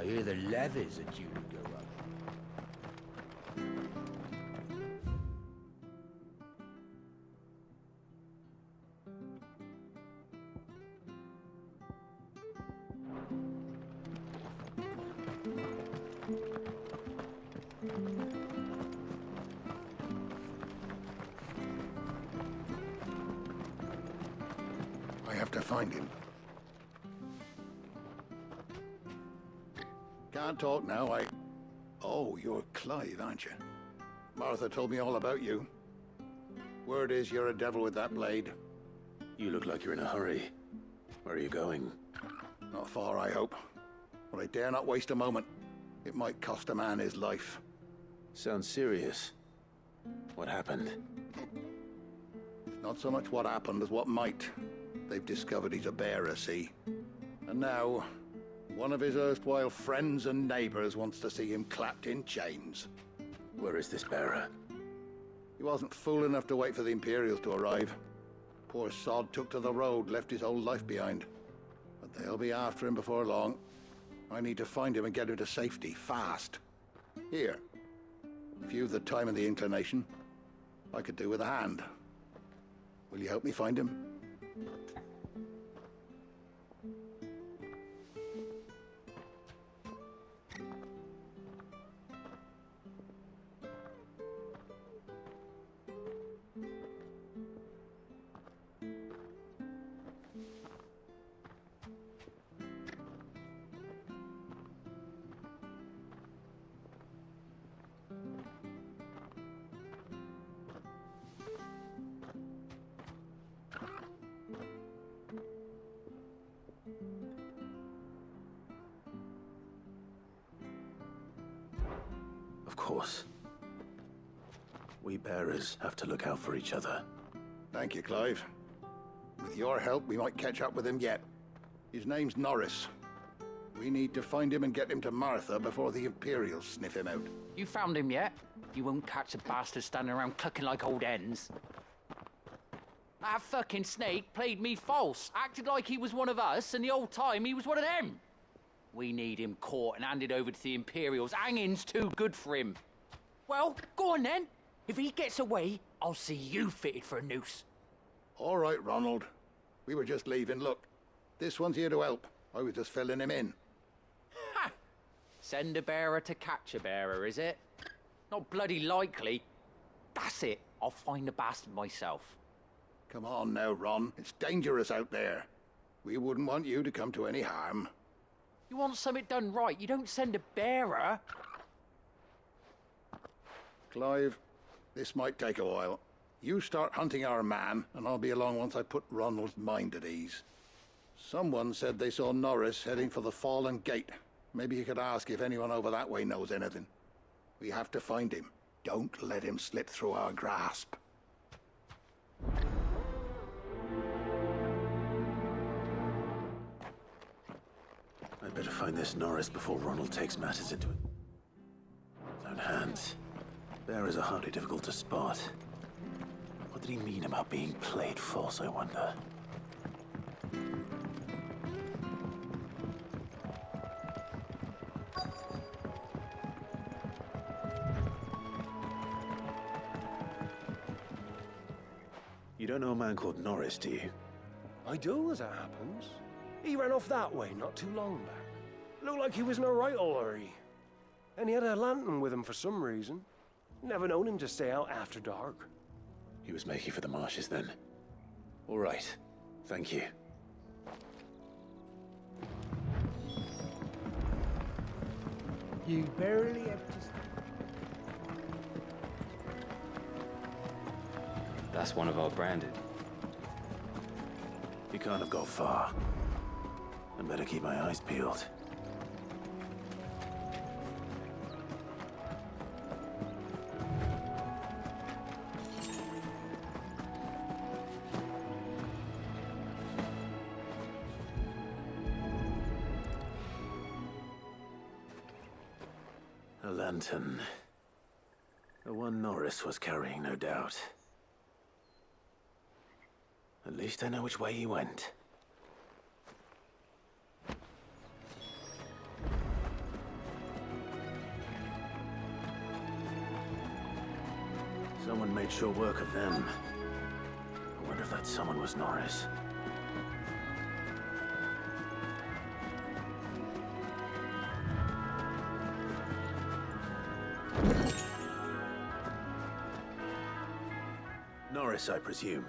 I hear the levies are due to go up. I have to find him. Can't talk now, Oh, you're Clive, aren't you? Martha told me all about you. Word is you're a devil with that blade. You look like you're in a hurry. Where are you going? Not far, I hope. But I dare not waste a moment. It might cost a man his life. Sounds serious. What happened? Not so much what happened as what might. They've discovered he's a bearer, see? And now, one of his erstwhile friends and neighbors wants to see him clapped in chains. Where is this bearer? He wasn't fool enough to wait for the Imperials to arrive. Poor sod took to the road, left his whole life behind. But they'll be after him before long. I need to find him and get him to safety, fast. Here. If you've the time and the inclination, I could do with a hand. Will you help me find him? Of course. We bearers have to look out for each other. Thank you, Clive. With your help, we might catch up with him yet. His name's Norris. We need to find him and get him to Martha before the Imperials sniff him out. You found him yet? You won't catch a bastard standing around clucking like old hens. That fucking snake played me false, acted like he was one of us, and the whole time he was one of them. We need him caught and handed over to the Imperials. Hanging's too good for him. Well, go on then. If he gets away, I'll see you fitted for a noose. All right, Ronald. We were just leaving. Look, this one's here to help. I was just filling him in. Ha! Send a bearer to catch a bearer, is it? Not bloody likely. That's it. I'll find the bastard myself. Come on now, Ron. It's dangerous out there. We wouldn't want you to come to any harm. You want something done right, you don't send a bearer. Clive, this might take a while. You start hunting our man, and I'll be along once I put Ronald's mind at ease. Someone said they saw Norris heading for the Fallen Gate. Maybe you could ask if anyone over that way knows anything. We have to find him. Don't let him slip through our grasp. I'd better find this Norris before Ronald takes matters into his own hands. Bearers are hardly difficult to spot. What did he mean about being played false, I wonder? You don't know a man called Norris, do you? I do, as it happens. He ran off that way not too long back. Looked like he was in a right old hurry. And he had a lantern with him for some reason. Never known him to stay out after dark. He was making for the marshes then. All right. Thank you. You barely have to... That's one of our branded. He can't have got far. I better keep my eyes peeled. A lantern. The one Norris was carrying, no doubt. At least I know which way he went. make short work of them. I wonder if that someone was Norris. Norris, I presume.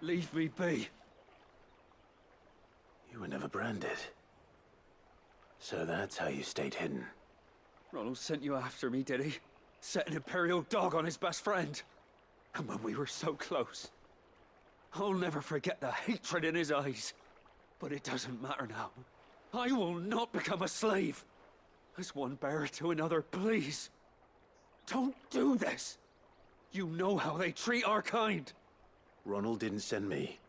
Leave me be. You were never branded. So that's how you stayed hidden. Ronald sent you after me, did he? Set an Imperial dog on his best friend. And when we were so close. I'll never forget the hatred in his eyes. But it doesn't matter now. I will not become a slave. As one bearer to another, please. Don't do this. You know how they treat our kind. Ronald didn't send me.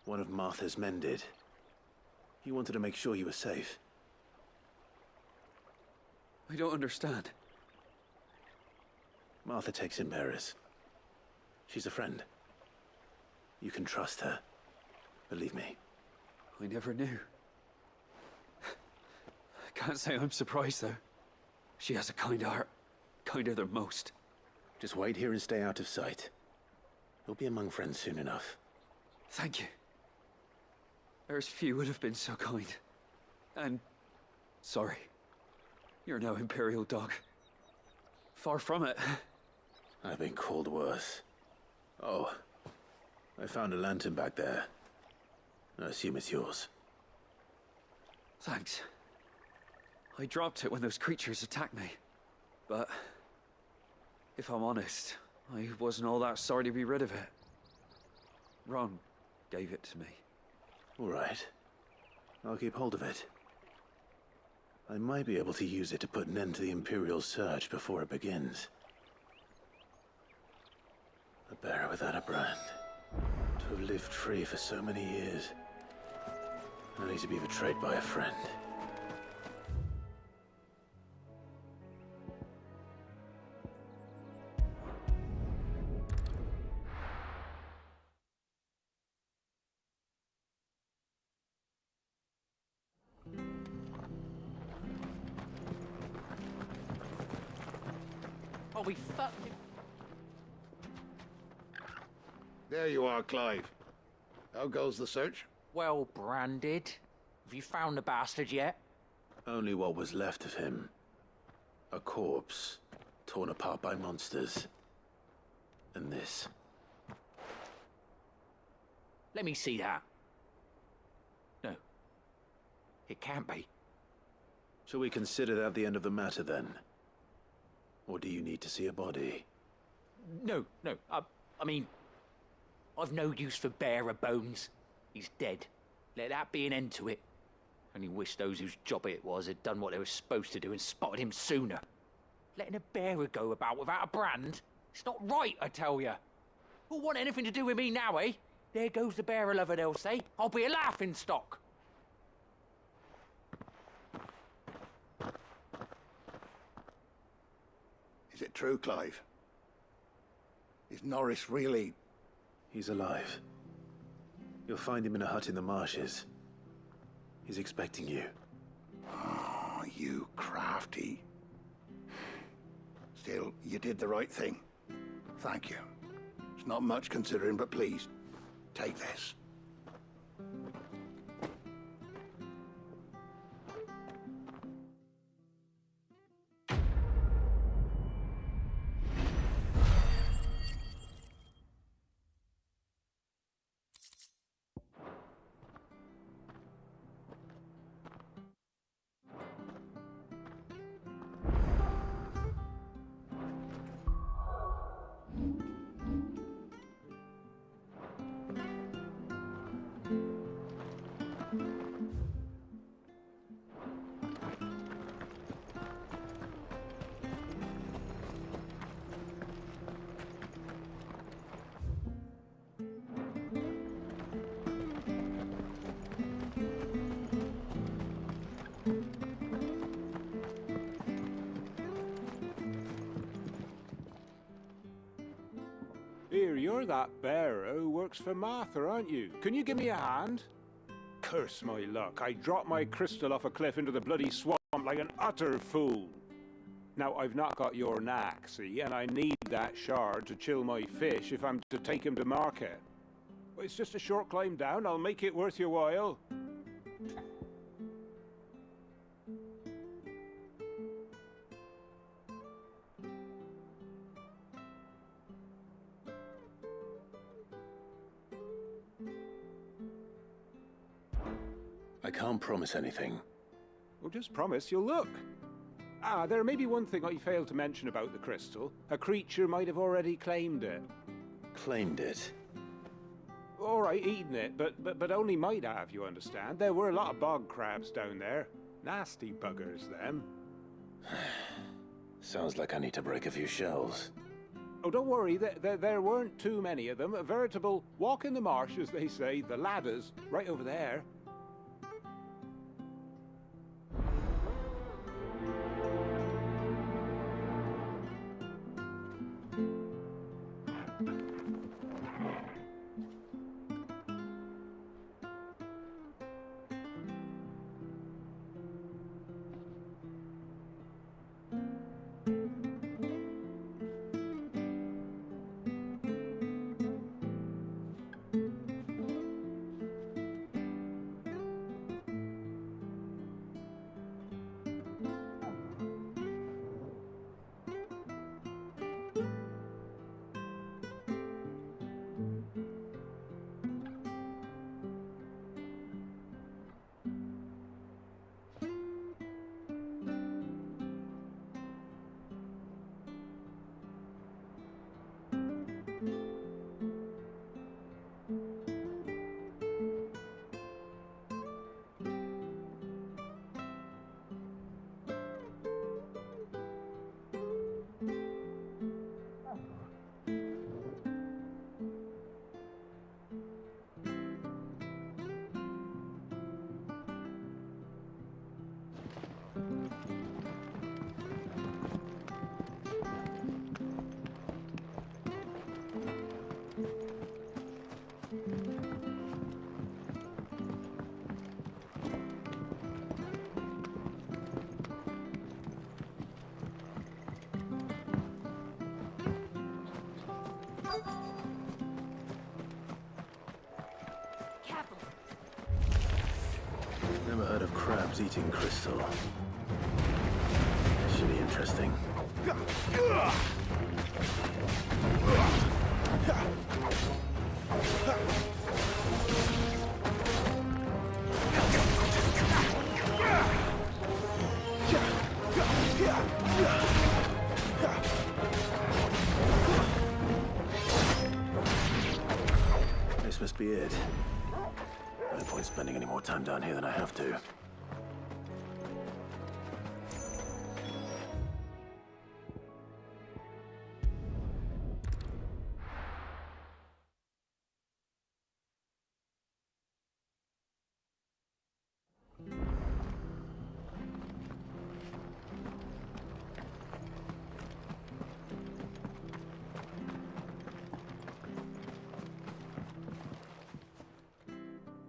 One of Martha's men did. He wanted to make sure you were safe. I don't understand. Martha takes in bearers. She's a friend. You can trust her. Believe me. I never knew. I can't say I'm surprised, though. She has a kind heart. Kinder than most. Just wait here and stay out of sight. You'll be among friends soon enough. Thank you. There's few would have been so kind. And... sorry. You're no Imperial dog. Far from it. I've been called worse. Oh, I found a lantern back there. I assume it's yours. Thanks. I dropped it when those creatures attacked me. But... if I'm honest, I wasn't all that sorry to be rid of it. Ron gave it to me. All right. I'll keep hold of it. I might be able to use it to put an end to the Imperial surge before it begins. A bearer without a brand. To have lived free for so many years. Only to be betrayed by a friend. Oh, we fucked him. There you are, Clive. How goes the search? Well branded. Have you found the bastard yet? Only what was left of him. A corpse, torn apart by monsters. And this. Let me see that. No. It can't be. Shall we consider that the end of the matter, then? Or do you need to see a body? No. I mean... I've no use for bearer bones. He's dead. Let that be an end to it. Only wish those whose job it was had done what they were supposed to do and spotted him sooner. Letting a bearer go about without a brand? It's not right, I tell you. Who'll want anything to do with me now, eh? There goes the bearer lover, they'll say. I'll be a laughing stock. Is it true, Clive? Is Norris really... He's alive. You'll find him in a hut in the marshes. He's expecting you. Oh, you crafty. Still, you did the right thing. Thank you. It's not much considering, but please, take this. Here, you're that bearer who works for Martha, aren't you? Can you give me a hand? Curse my luck, I dropped my crystal off a cliff into the bloody swamp like an utter fool. Now, I've not got your knack, see, and I need that shard to chill my fish if I'm to take him to market. Well, it's just a short climb down. I'll make it worth your while. I can't promise anything. Well, just promise you'll look. Ah, there may be one thing I failed to mention about the crystal. A creature might have already claimed it. Claimed it. All right, eaten it, but only might have, you understand. There were a lot of bog crabs down there. Nasty buggers, them. Sounds like I need to break a few shells. Oh, don't worry, there weren't too many of them. A veritable walk in the marsh, as they say, the ladders, right over there. Never heard of crabs eating crystal. Should be interesting. This must be it. No point spending any more time down here than I have to.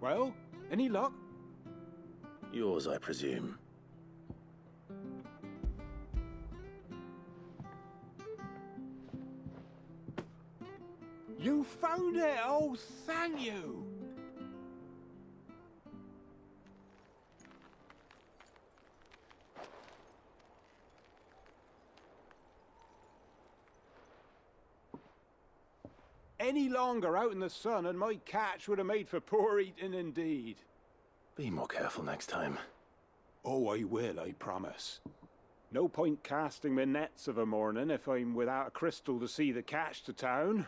Well, any luck? Yours, I presume. You found it! Oh, thank you! Any longer out in the sun and my catch would have made for poor eating indeed. Be more careful next time. Oh, I will, I promise. No point casting my nets of a morning if I'm without a crystal to see the catch to town.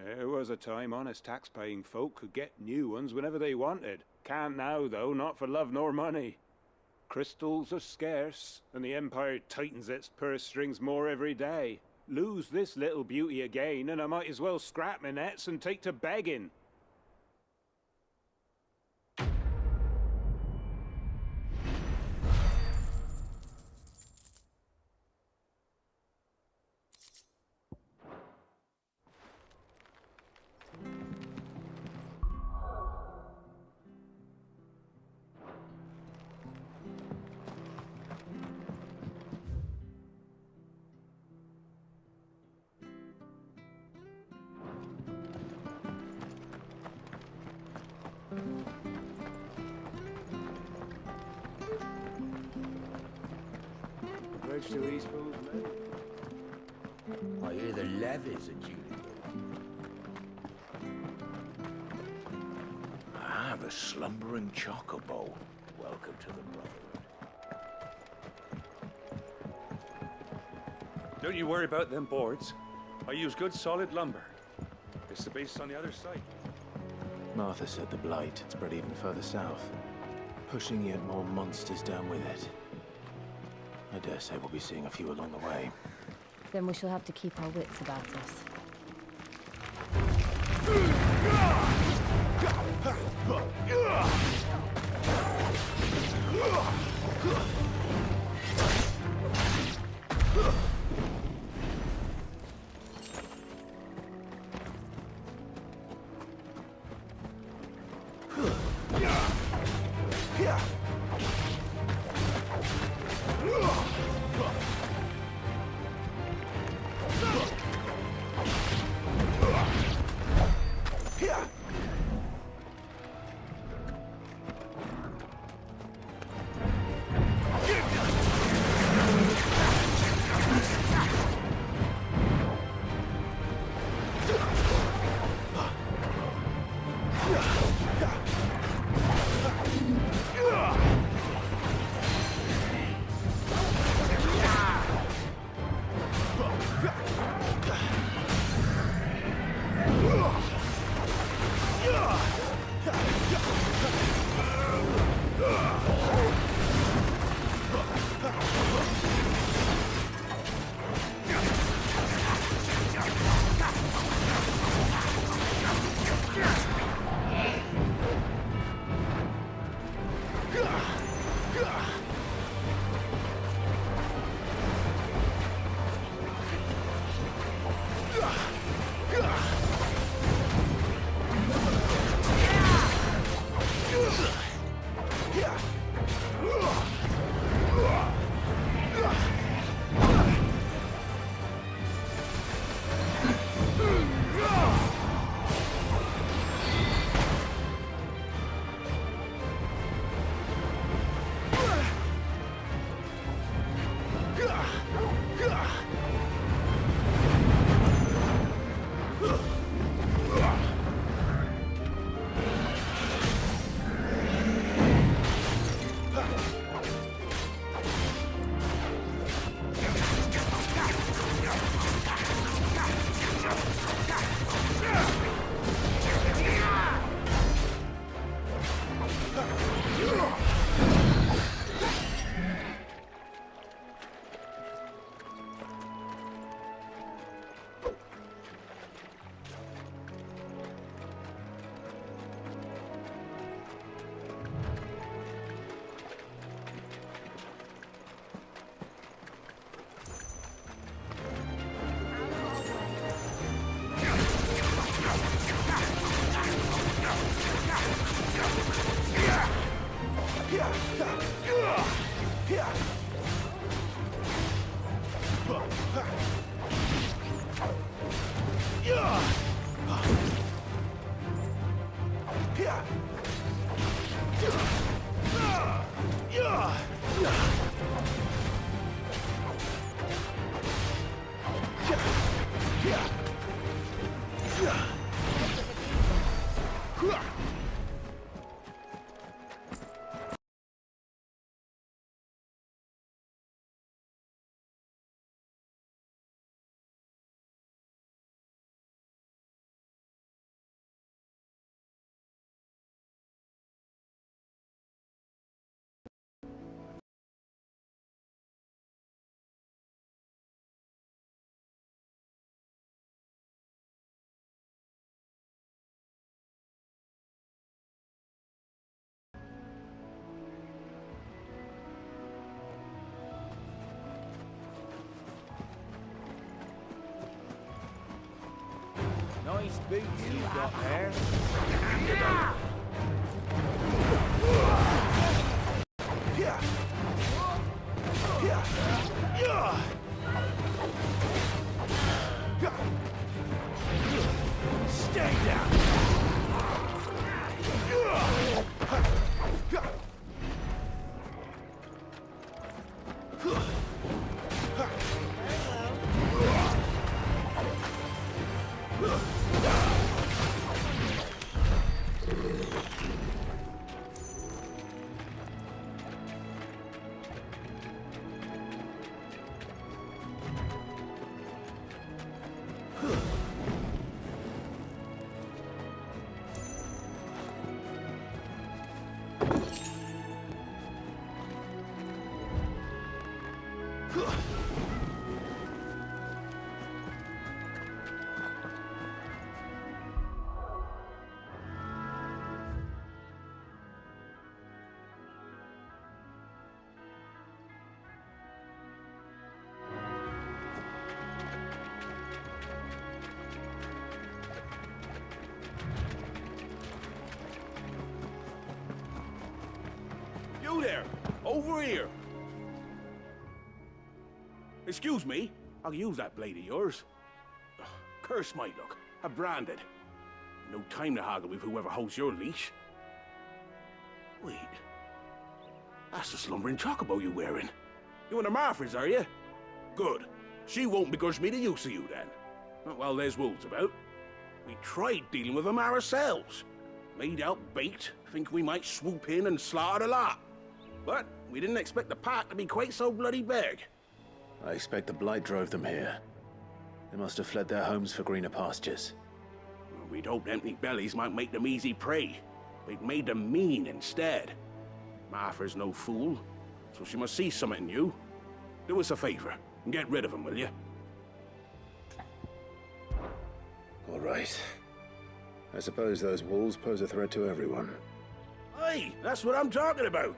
There was a time honest tax-paying folk could get new ones whenever they wanted. Can't now, though, not for love nor money. Crystals are scarce, and the Empire tightens its purse strings more every day. Lose this little beauty again, and I might as well scrap my nets and take to begging. The bridge to East Boo's men. I hear the levies are due to go up. Ah, the slumbering chocobo. Welcome to the Brotherhood. Don't you worry about them boards. I use good solid lumber. It's the base on the other side. Martha said the blight had spread even further south, pushing yet more monsters down with it. I dare say we'll be seeing a few along the way. Then we shall have to keep our wits about us. Nice boots you got there. Stay down! there! Over here! Excuse me, I'll use that blade of yours. Ugh, curse my luck. I'm branded. No time to haggle with whoever holds your leash. Wait. That's the slumbering chocobo you're wearing. You and the Marfors, are you? Good. She won't begrudge me the use of you, then. Not while there's wolves about. We tried dealing with them ourselves. Laid out bait, think we might swoop in and slaughter the lot. But we didn't expect the pack to be quite so bloody big. I expect the blight drove them here. They must have fled their homes for greener pastures. We'd hoped empty bellies might make them easy prey. We'd made them mean instead. Martha's no fool, so she must see something in you. Do us a favor and get rid of them, will you? All right. I suppose those wolves pose a threat to everyone. Aye, that's what I'm talking about.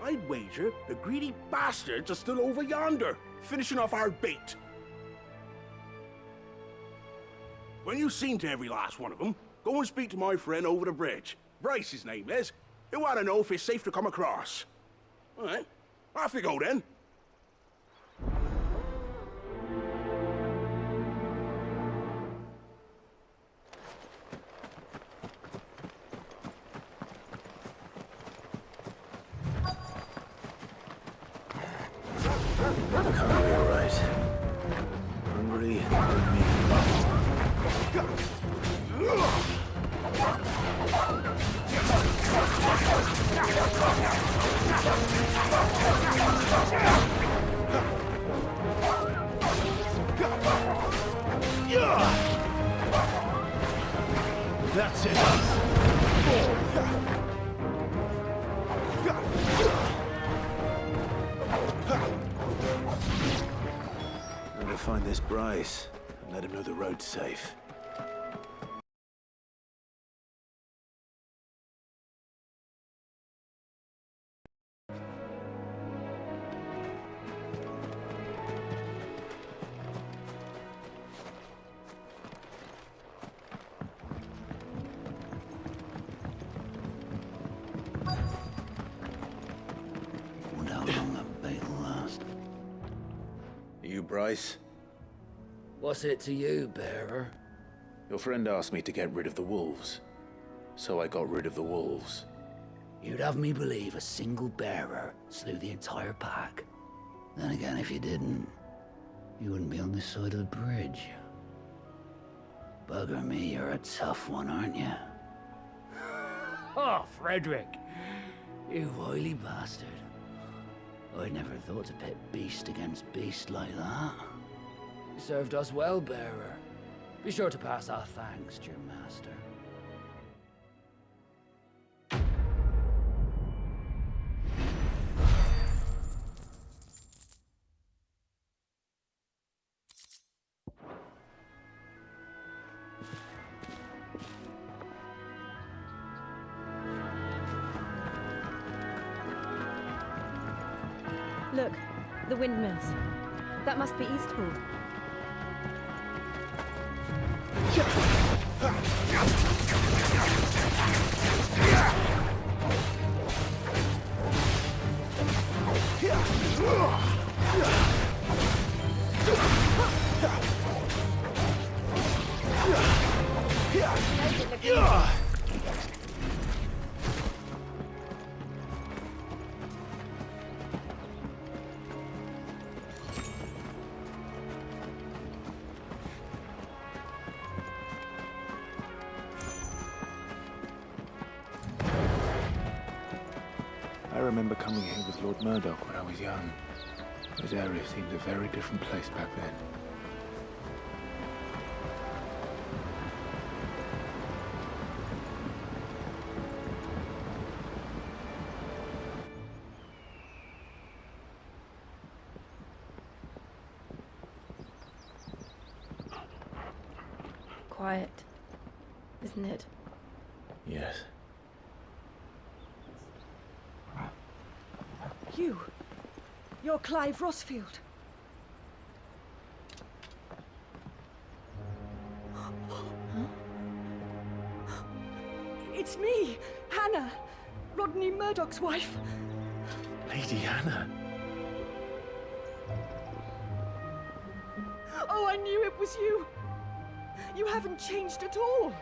I'd wager the greedy bastards are still over yonder, finishing off our bait. When you've seen to every last one of them, go and speak to my friend over the bridge. Bryce, his name is. He'll want to know if it's safe to come across. All right, off you go then. Look hungry, all right. Hungry, and me. That's it. I'm gonna find this Bryce and let him know the road's safe. Wonder how long that bait'll last. You, Bryce? What's it to you, bearer? Your friend asked me to get rid of the wolves. So I got rid of the wolves. You'd have me believe a single bearer slew the entire pack. Then again, if you didn't, you wouldn't be on this side of the bridge. Bugger me, you're a tough one, aren't you? Oh, Frederick! You wily bastard. I'd never thought to pit beast against beast like that. You served us well, bearer. Be sure to pass our thanks to your master. Look, the windmills. That must be Eastbourne. I remember coming here with Lord Murdoch when I was young. This area seemed a very different place back then. Quiet, isn't it? Yes. You're Clive Rossfield. It's me, Hannah, Rodney Murdoch's wife. Lady Hannah. Oh, I knew it was you. You haven't changed at all.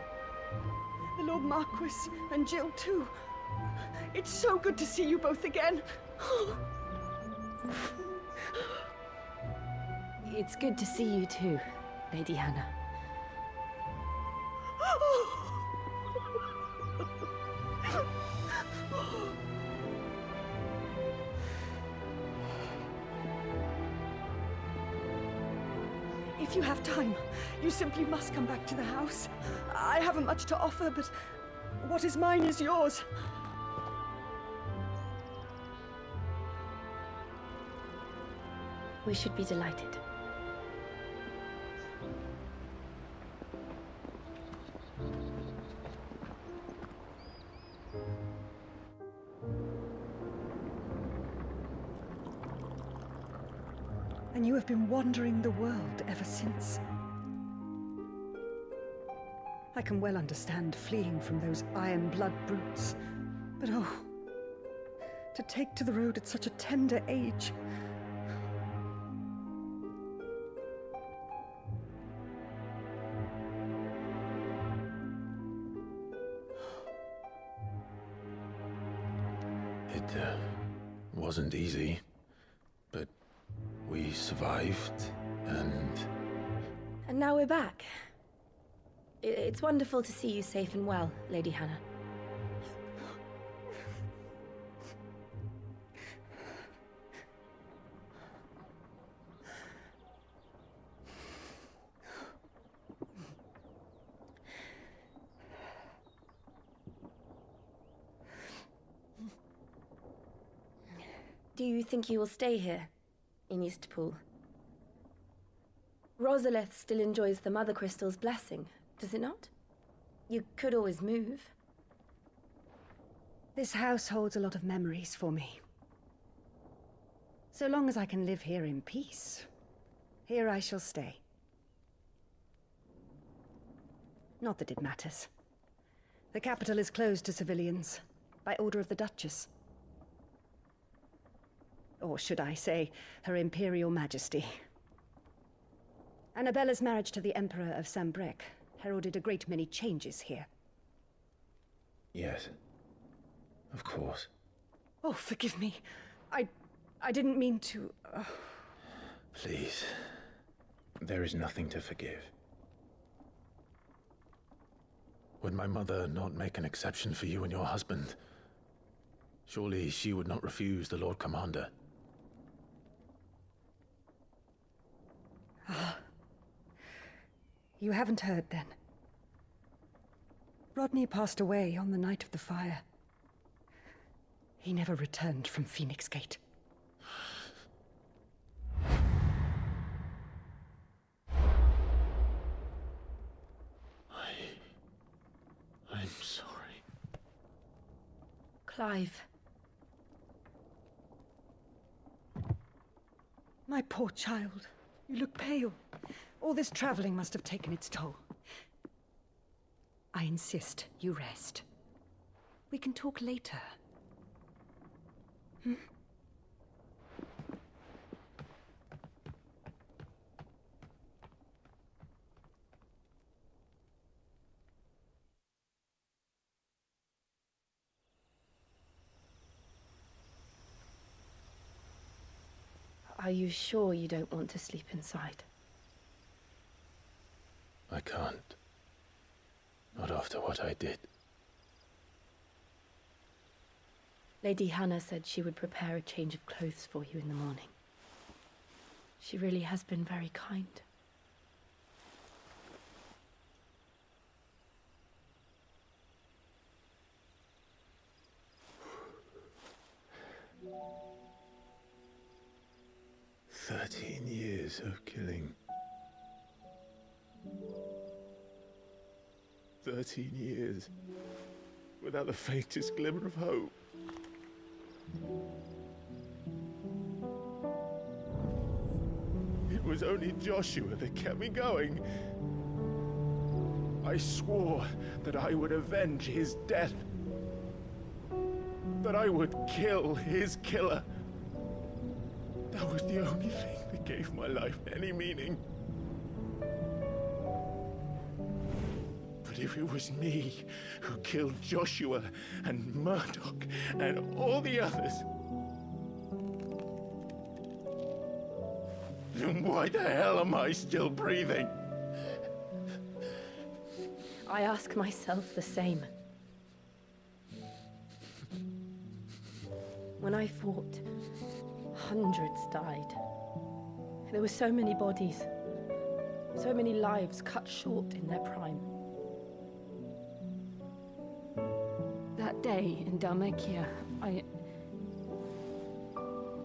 The Lord Marquis and Jill too. It's so good to see you both again. It's good to see you too, Lady Hannah. If you have time, you simply must come back to the house. I haven't much to offer, but what is mine is yours. We should be delighted. And you have been wandering the world ever since. I can well understand fleeing from those iron blood brutes, but oh, to take to the road at such a tender age. It wasn't easy, but we survived, and now we're back. It's wonderful to see you safe and well, Lady Hannah. Do you think you will stay here, in Eastpool? Rosalith still enjoys the Mother Crystal's blessing, does it not? You could always move. This house holds a lot of memories for me. So long as I can live here in peace, here I shall stay. Not that it matters. The capital is closed to civilians, by order of the Duchess. Or should I say, Her Imperial Majesty. Annabella's marriage to the Emperor of Sambrec heralded a great many changes here. yes, of course. Oh, forgive me. I didn't mean to... Please, there is nothing to forgive. Would my mother not make an exception for you and your husband? Surely she would not refuse the Lord Commander. You haven't heard, then. Rodney passed away on the night of the fire. He never returned from Phoenix Gate. I'm sorry. Clive. My poor child. You look pale. All this traveling must have taken its toll. I insist you rest. We can talk later. Hmm? Are you sure you don't want to sleep inside? I can't. Not after what I did. Lady Hannah said she would prepare a change of clothes for you in the morning. She really has been very kind. "13 years of killing. 13 years without the faintest glimmer of hope. It was only Joshua that kept me going. I swore that I would avenge his death. That I would kill his killer That was the only thing that gave my life any meaning. But if it was me who killed Joshua and Murdoch and all the others, then why the hell am I still breathing? I ask myself the same. When I fought, hundreds died. There were so many bodies, so many lives cut short in their prime. That day in Dalmacia,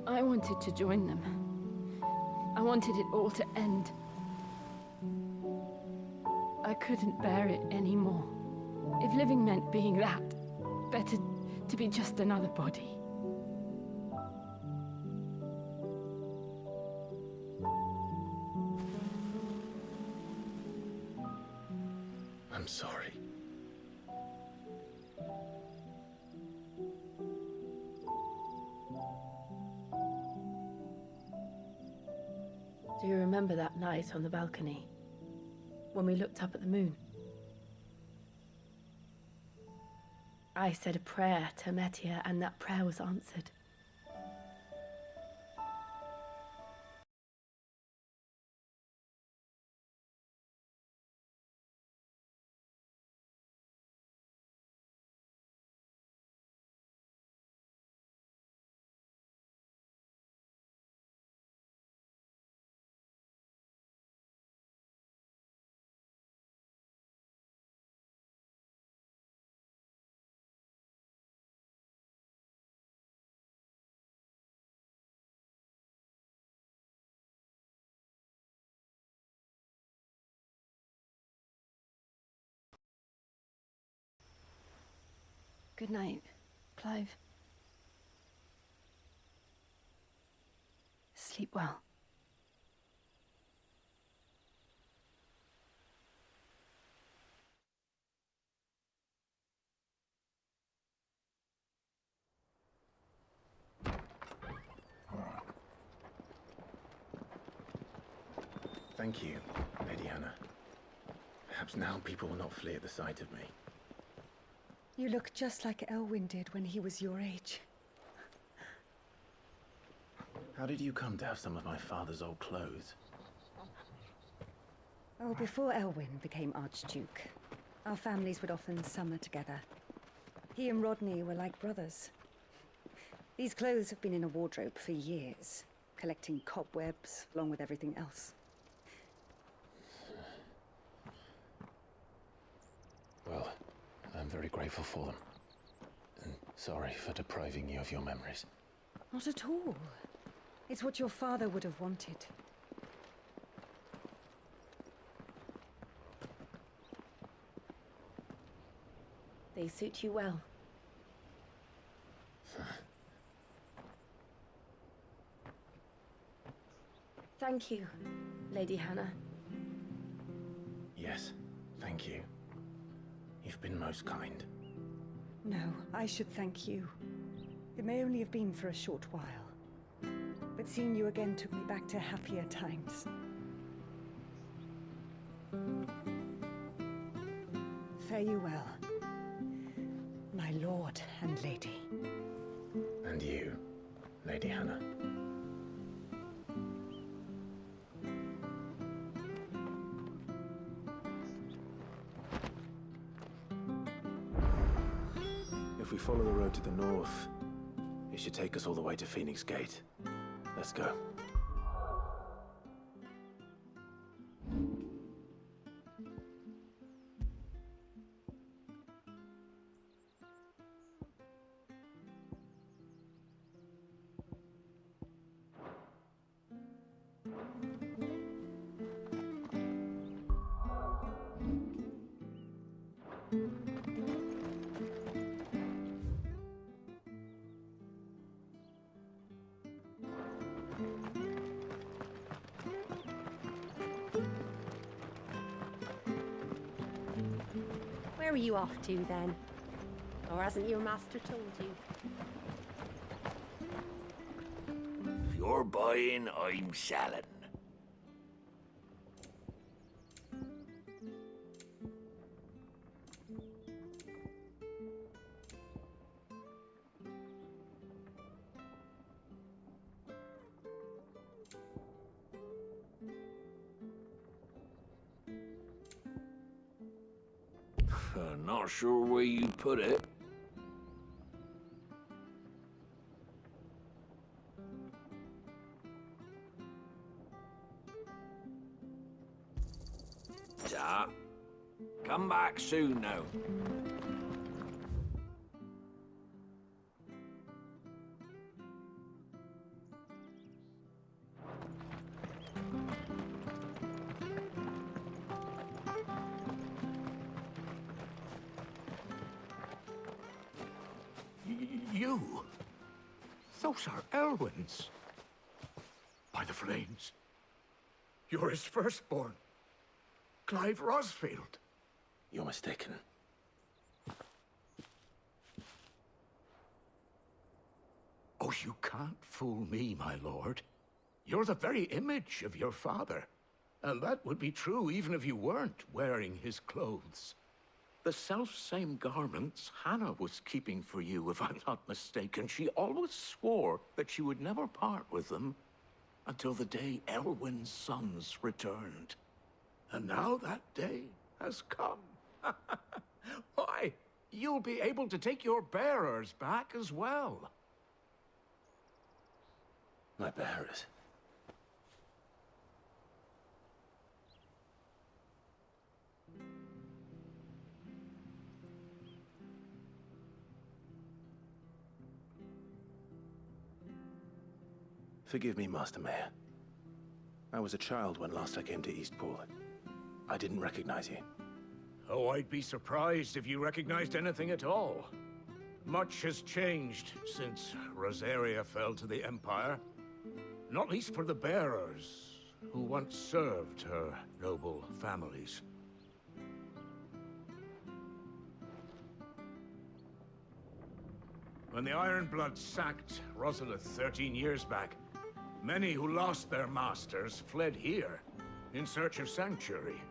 I wanted to join them. I wanted it all to end. I couldn't bear it anymore. If living meant being that, better to be just another body. I'm sorry. Do you remember that night on the balcony, when we looked up at the moon? I said a prayer to Metia, and that prayer was answered. Good night, Clive. Sleep well. Thank you, Lady Hannah. Perhaps now people will not flee at the sight of me. You look just like Elwyn did when he was your age. How did you come to have some of my father's old clothes? Oh, before Elwyn became Archduke, our families would often summer together. He and Rodney were like brothers. These clothes have been in a wardrobe for years, collecting cobwebs along with everything else. Well, I'm very grateful for them. And sorry for depriving you of your memories. Not at all. It's what your father would have wanted. They suit you well. Thank you, Lady Hannah. Yes, thank you. You've been most kind. No, I should thank you. It may only have been for a short while, but seeing you again took me back to happier times. Fare you well, my lord and lady. And you, Lady Hannah. If we follow the road to the north, it should take us all the way to Phoenix Gate. Let's go. Where are you off to, then? Or hasn't your master told you? you're buying, I'm selling. Not sure where you put it. Ta. Come back soon now. You? Those are Elwyn's. By the flames. You're his firstborn. Clive Rosfield. You're mistaken. Oh, you can't fool me, my lord. You're the very image of your father. And that would be true even if you weren't wearing his clothes. The self-same garments Hannah was keeping for you, if I'm not mistaken. She always swore that she would never part with them until the day Elwyn's sons returned. And now that day has come. Why, you'll be able to take your bearers back as well. My bearers? Forgive me, Master Mayor. I was a child when last I came to Eastpool. I didn't recognize you. Oh, I'd be surprised if you recognized anything at all. Much has changed since Rosaria fell to the Empire. Not least for the bearers, who once served her noble families. When the Ironbloods sacked Rosalith 13 years back, many who lost their masters fled here in search of sanctuary.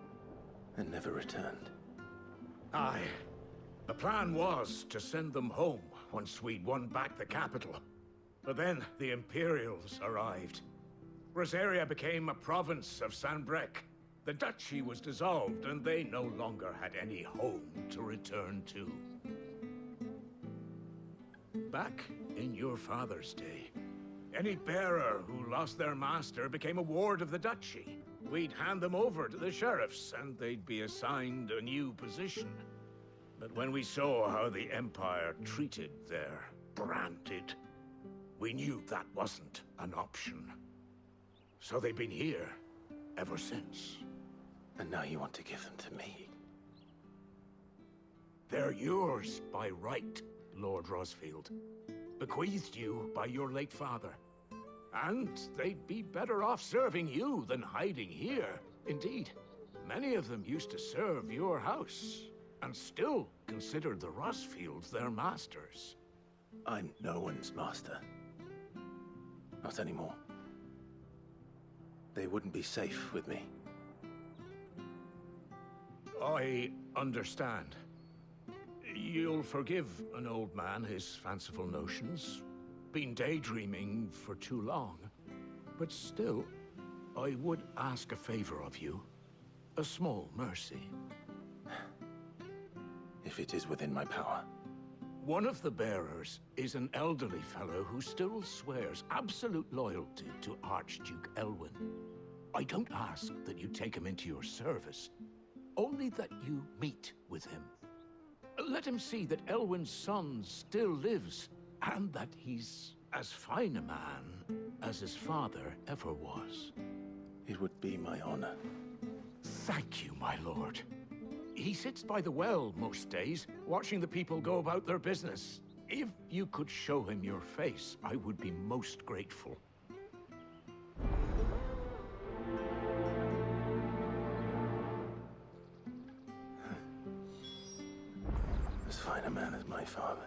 And never returned. Aye. The plan was to send them home once we'd won back the capital. But then the Imperials arrived. Rosaria became a province of Sanbreque. The duchy was dissolved, and they no longer had any home to return to. Back in your father's day, any bearer who lost their master became a ward of the duchy. We'd hand them over to the sheriffs, and they'd be assigned a new position. But when we saw how the Empire treated their branded, we knew that wasn't an option. So they've been here ever since. And now you want to give them to me? They're yours by right, Lord Rosfield. Bequeathed you by your late father. And they'd be better off serving you than hiding here. Indeed, many of them used to serve your house, and still considered the Rosfields their masters. I'm no one's master. Not anymore. They wouldn't be safe with me. I understand. You'll forgive an old man his fanciful notions. Been daydreaming for too long. But still, I would ask a favor of you. A small mercy. If it is within my power. One of the bearers is an elderly fellow who still swears absolute loyalty to Archduke Elwyn. I don't ask that you take him into your service, only that you meet with him. Let him see that Elwyn's son still lives, and that he's as fine a man as his father ever was. It would be my honor. Thank you, my lord. He sits by the well most days, watching the people go about their business. If you could show him your face, I would be most grateful. As fine a man as my father.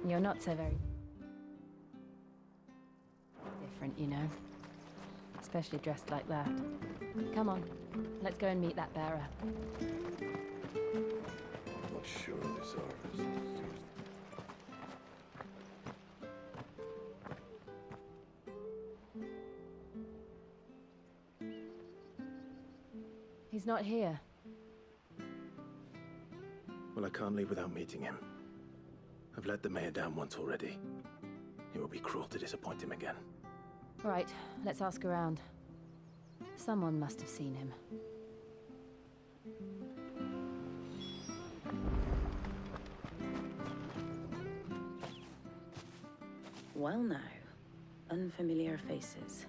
You're not so very different, you know. Especially dressed like that. Come on, let's go and meet that bearer. I'm not sure this harvest. He's not here. Well, I can't leave without meeting him. I've let the mayor down once already. It would be cruel to disappoint him again. Right, let's ask around. Someone must have seen him. Well now, unfamiliar faces.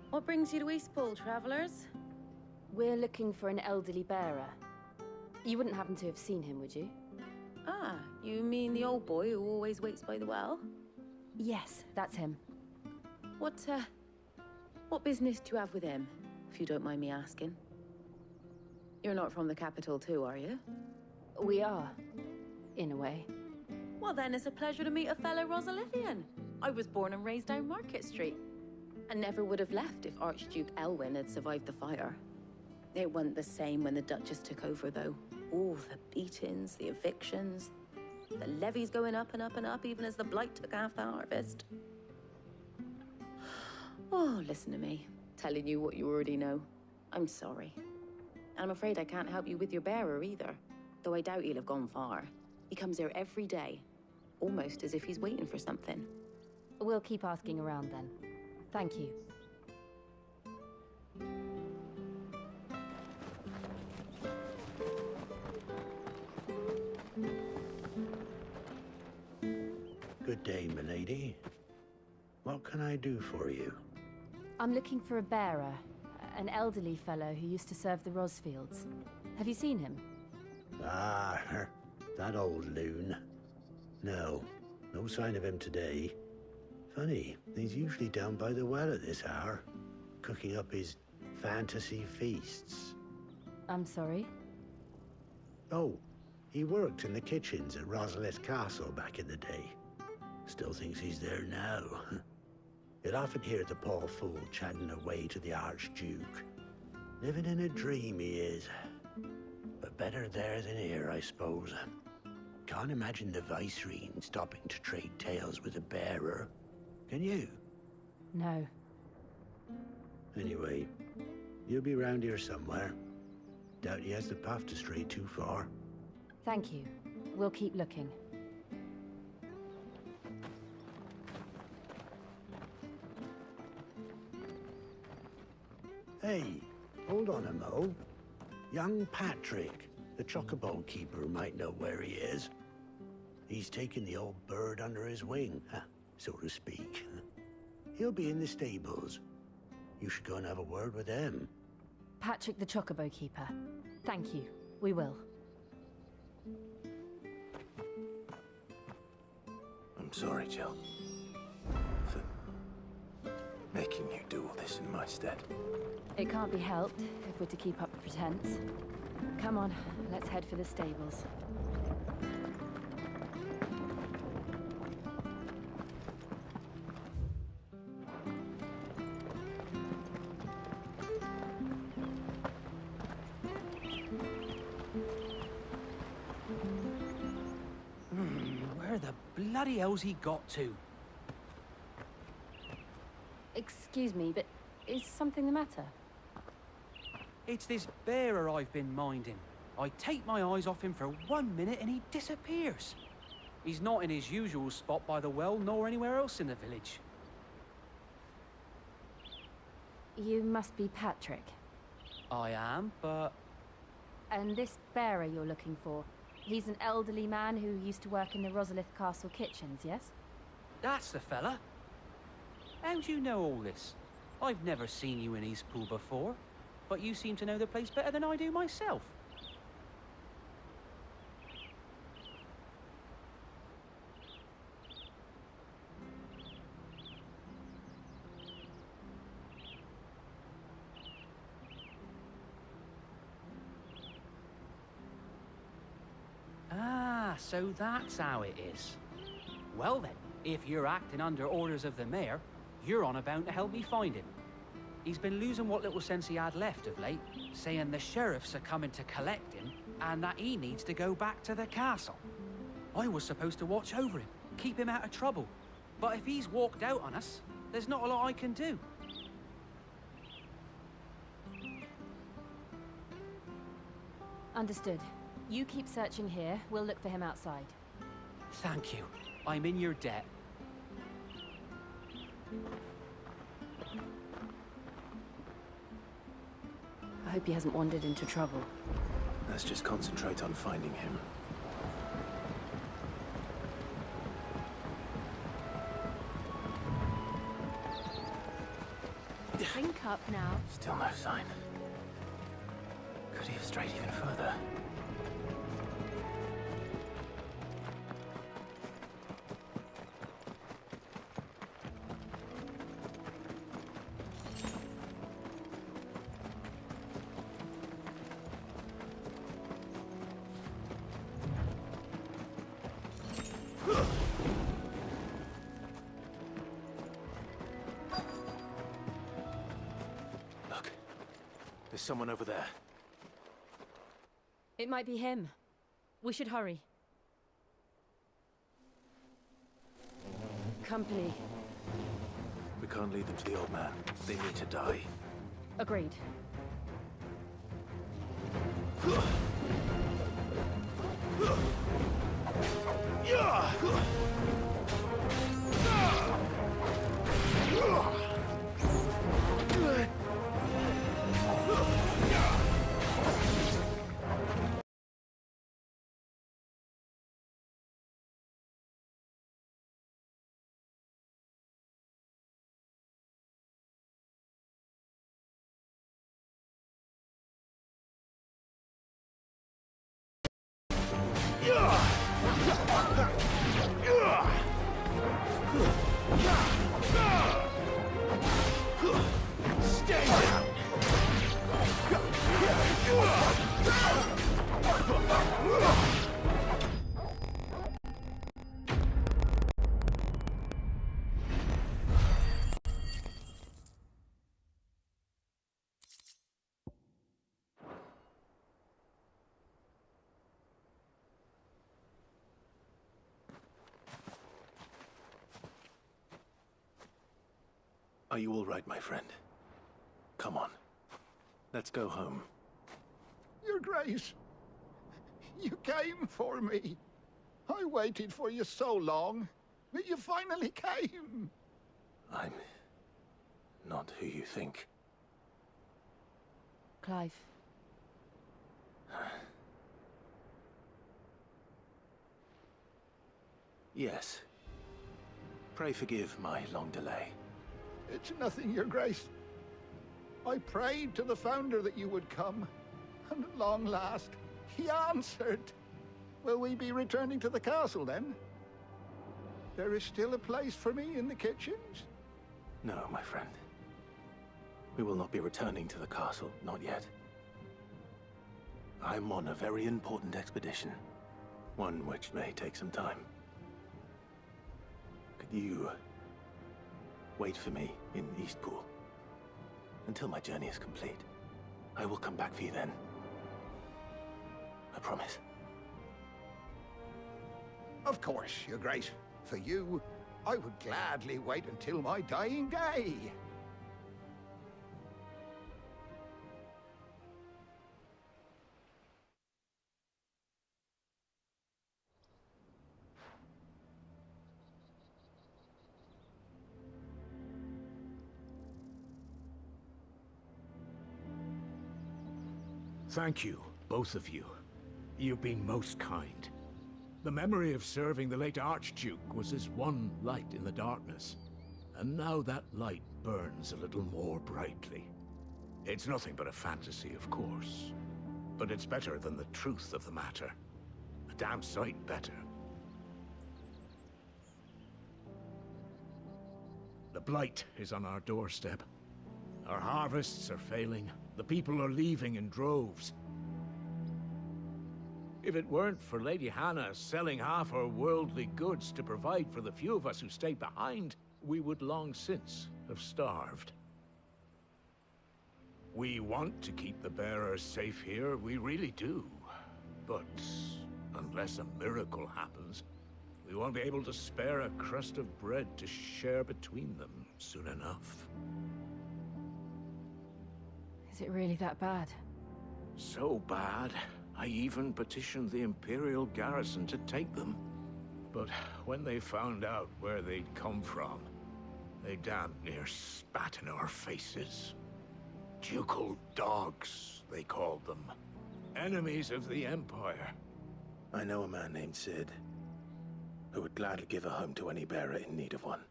What brings you to Eastpool, travellers? We're looking for an elderly bearer. You wouldn't happen to have seen him, would you? Ah, you mean the old boy who always waits by the well? Yes, that's him. What business do you have with him, if you don't mind me asking? You're not from the capital too, are you? We are, in a way. Well then, it's a pleasure to meet a fellow Rosalithian. I was born and raised down Market Street. And never would have left if Archduke Elwyn had survived the fire. It wasn't the same when the Duchess took over, though. All the beatings, the evictions, the levies going up and up and up, even as the blight took half the harvest. Oh, listen to me, telling you what you already know. I'm sorry. And I'm afraid I can't help you with your bearer either, though I doubt he'll have gone far. He comes here every day, almost as if he's waiting for something. We'll keep asking around then. Thank you. Good day, milady. What can I do for you? I'm looking for a bearer, an elderly fellow who used to serve the Rosfields. Have you seen him? Ah, that old loon. No sign of him today. Funny, he's usually down by the well at this hour, cooking up his fantasy feasts. I'm sorry? Oh, he worked in the kitchens at Rosalith Castle back in the day. Still thinks he's there now. You'll often hear the poor fool chatting away to the Archduke. Living in a dream he is. But better there than here, I suppose. Can't imagine the Vicereine stopping to trade tales with a bearer. Can you? No. Anyway, you'll be round here somewhere. Doubt he has the path to stray too far. Thank you. We'll keep looking. Hey, hold on a mo. Young Patrick, the chocobo keeper, might know where he is. He's taken the old bird under his wing, so to speak. He'll be in the stables. You should go and have a word with him. Patrick the chocobo keeper. Thank you. We will. I'm sorry, Jill. For making you do all this in my stead. It can't be helped if we're to keep up the pretense. Come on, let's head for the stables. Where the bloody hell's he got to? Excuse me, but is something the matter? It's this bearer I've been minding. I take my eyes off him for 1 minute and he disappears. He's not in his usual spot by the well, nor anywhere else in the village. You must be Patrick. I am, but... And this bearer you're looking for, he's an elderly man who used to work in the Rosalith Castle kitchens, yes? That's the fella. How do you know all this? I've never seen you in Eastpool before, but you seem to know the place better than I do myself. Ah, so that's how it is. Well then, if you're acting under orders of the mayor, You're on about to help me find him. He's been losing what little sense he had left of late, saying the sheriffs are coming to collect him and that he needs to go back to the castle. I was supposed to watch over him, keep him out of trouble. But if he's walked out on us, there's not a lot I can do. Understood. You keep searching here, we'll look for him outside. Thank you. I'm in your debt. I hope he hasn't wandered into trouble. Let's just concentrate on finding him. Drink up now. Still no sign. Could he have strayed even further? Look, there's someone over there. It might be him. We should hurry. Company. We can't lead them to the old man. They need to die. Agreed. Stay down! Are you all right, my friend? Come on. Let's go home. Your Grace, you came for me. I waited for you so long, but you finally came. I'm not who you think. Clive. Yes. Pray forgive my long delay. It's nothing, Your Grace. I prayed to the Founder that you would come, and at long last, he answered. Will we be returning to the castle, then? There is still a place for me in the kitchens? No, my friend. We will not be returning to the castle, not yet. I'm on a very important expedition, one which may take some time. Could you wait for me in Eastpool until my journey is complete? I will come back for you then. I promise. Of course, Your Grace. For you, I would gladly wait until my dying day. Thank you, both of you. You've been most kind. The memory of serving the late Archduke was as one light in the darkness, and now that light burns a little more brightly. It's nothing but a fantasy, of course, but it's better than the truth of the matter. A damn sight better. The blight is on our doorstep. Our harvests are failing. The people are leaving in droves. If it weren't for Lady Hannah selling half her worldly goods to provide for the few of us who stayed behind, we would long since have starved. We want to keep the bearers safe here, we really do. But unless a miracle happens, we won't be able to spare a crust of bread to share between them soon enough. Is it really that bad? So bad, I even petitioned the Imperial garrison to take them. But when they found out where they'd come from, they damn near spat in our faces. Ducal dogs, they called them. Enemies of the Empire. I know a man named Sid, who would gladly give a home to any bearer in need of one.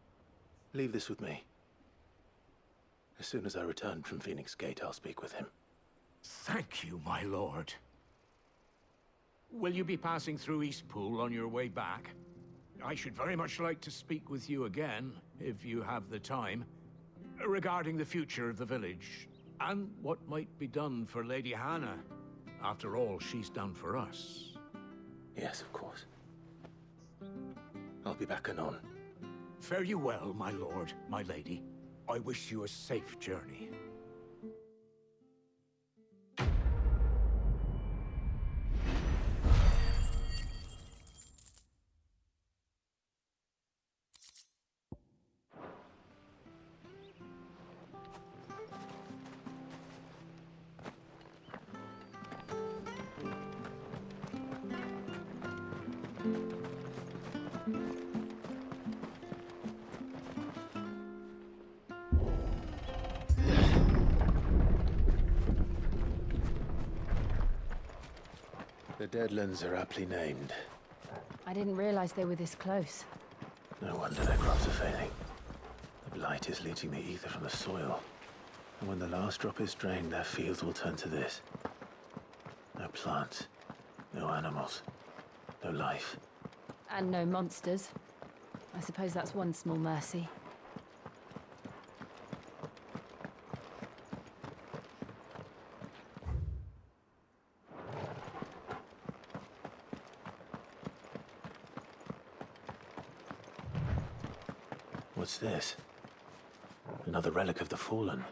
Leave this with me. As soon as I return from Phoenix Gate, I'll speak with him. Thank you, my lord. Will you be passing through Eastpool on your way back? I should very much like to speak with you again, if you have the time, regarding the future of the village, and what might be done for Lady Hannah, after all she's done for us. Yes, of course. I'll be back anon. Fare you well, my lord, my lady. I wish you a safe journey. The Deadlands are aptly named. I didn't realize they were this close. No wonder their crops are failing. The blight is leaching the ether from the soil. And when the last drop is drained, their fields will turn to this. No plants, no animals, no life. And no monsters. I suppose that's one small mercy. What's this? Another relic of the Fallen.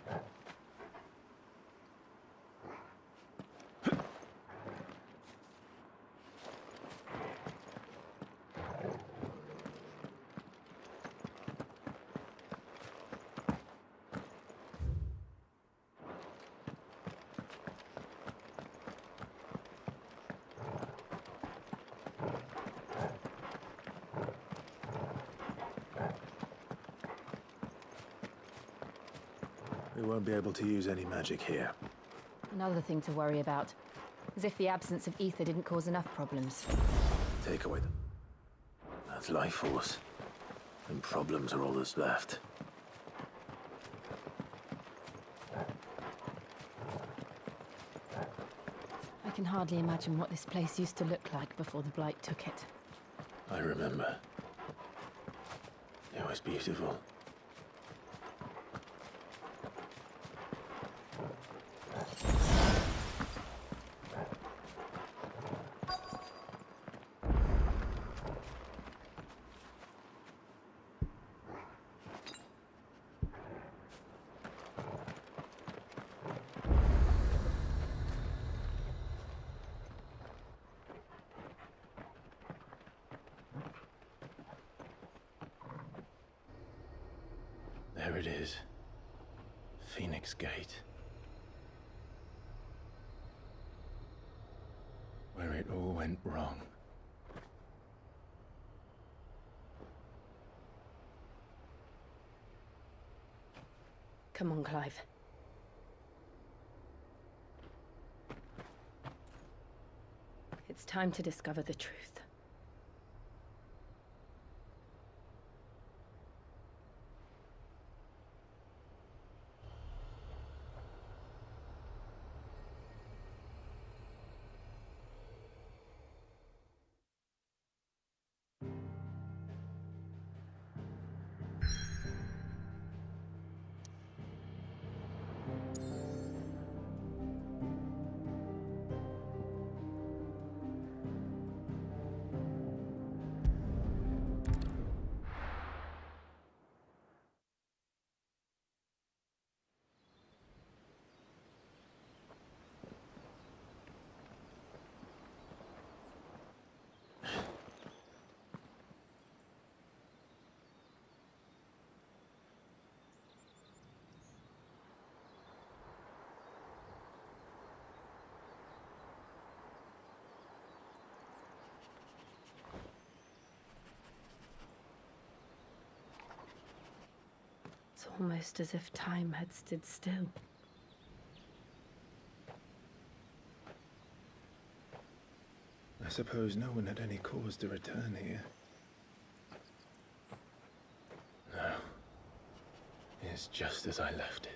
We won't be able to use any magic here. Another thing to worry about. As if the absence of ether didn't cause enough problems. Take away that's life force. And problems are all that's left. I can hardly imagine what this place used to look like before the Blight took it. I remember. It was beautiful. There it is. Phoenix Gate. Where it all went wrong. Come on, Clive. It's time to discover the truth. Almost as if time had stood still. I suppose no one had any cause to return here. No. It's just as I left it.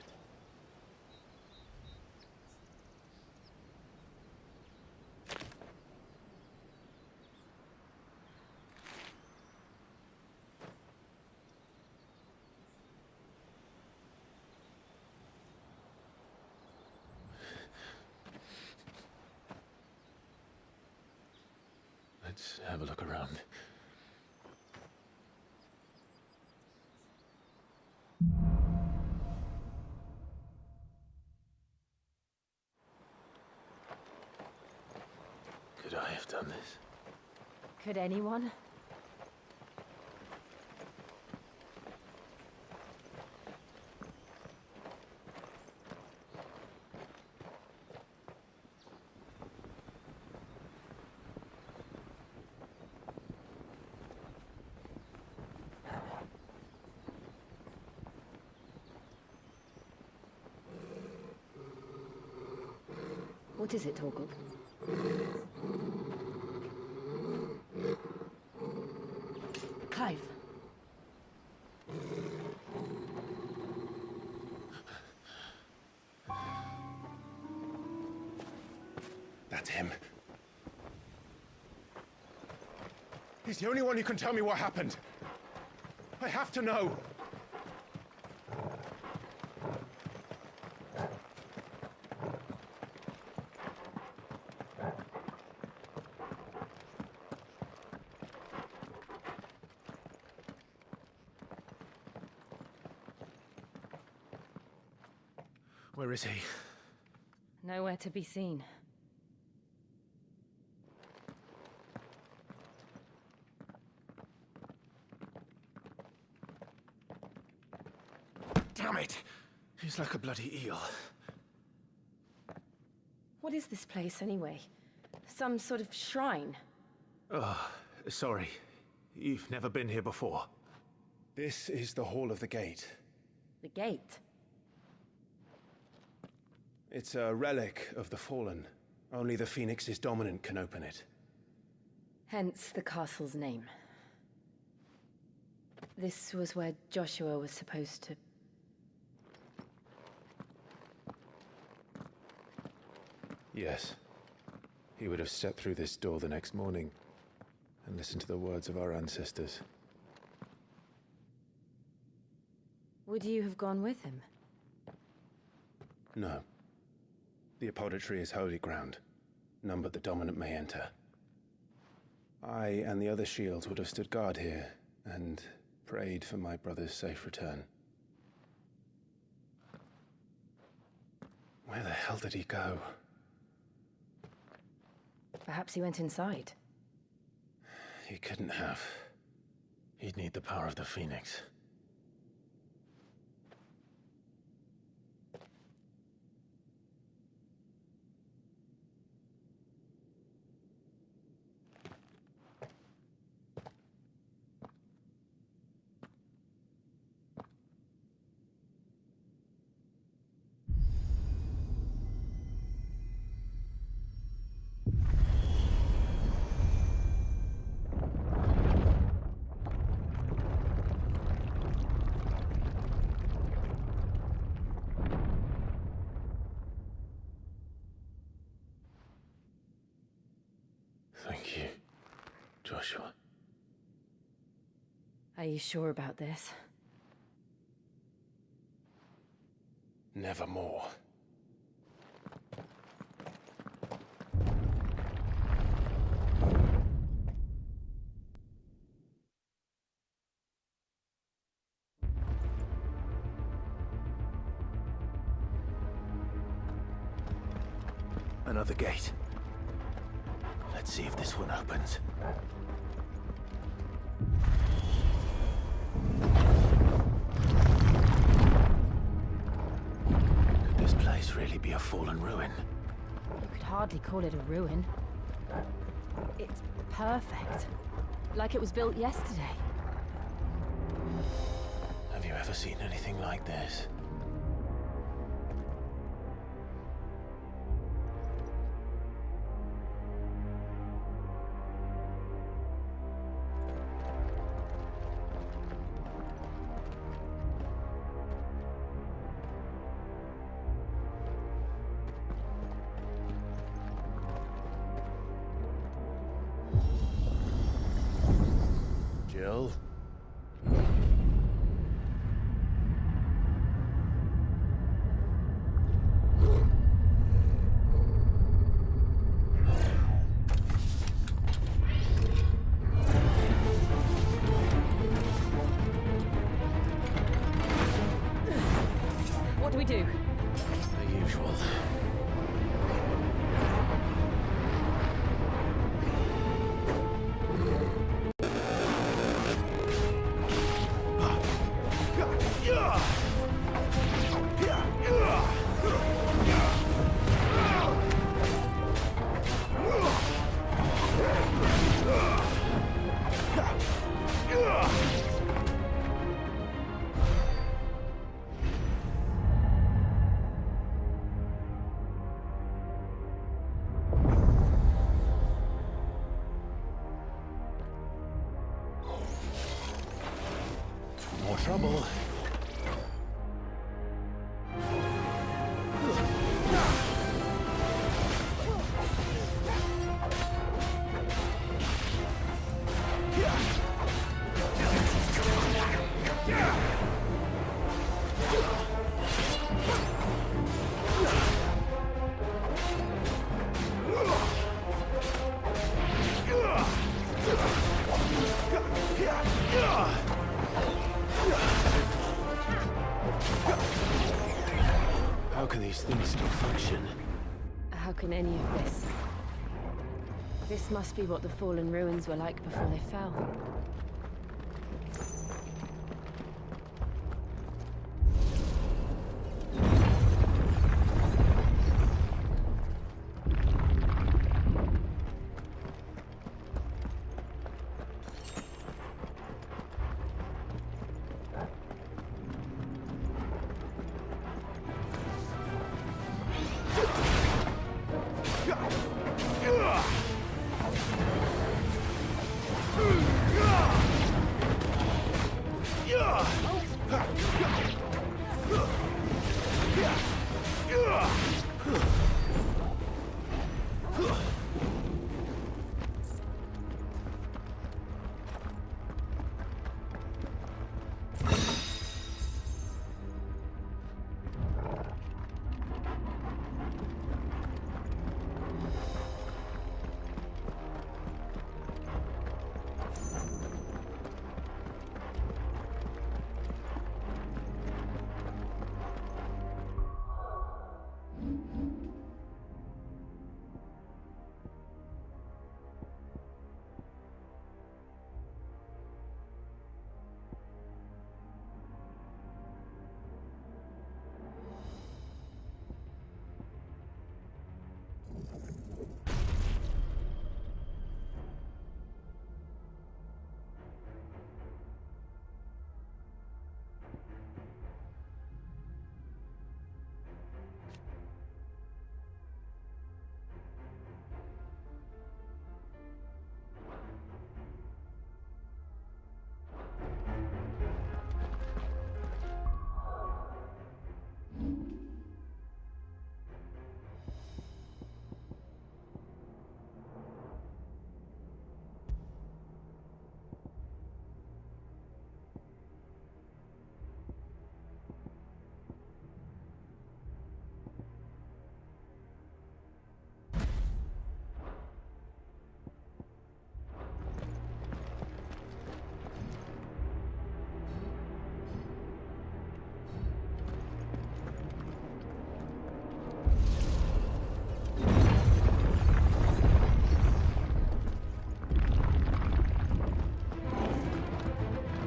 Let's have a look around. Could I have done this? Could anyone? What is it, Torgal? Clive. That's him. He's the only one who can tell me what happened. I have to know. Where is he? Nowhere to be seen. Damn it! He's like a bloody eel. What is this place, anyway? Some sort of shrine? Oh, sorry. You've never been here before. This is the Hall of the Gate. The gate? It's a relic of the Fallen. Only the Phoenix's dominant can open it. Hence the castle's name. This was where Joshua was supposed to... Yes. He would have stepped through this door the next morning and listened to the words of our ancestors. Would you have gone with him? No. The apodatory is holy ground. None but the dominant may enter. I and the other shields would have stood guard here and prayed for my brother's safe return. Where the hell did he go? Perhaps he went inside. He couldn't have. He'd need the power of the Phoenix. Thank you, Joshua. Are you sure about this? Nevermore. Another gate. Let's see if this one opens. Could this place really be a fallen ruin? You could hardly call it a ruin. It's perfect. Like it was built yesterday. Have you ever seen anything like this? Jill? What do we do? The usual. More trouble. How can these things still function? How can any of this? This must be what the fallen ruins were like before they fell.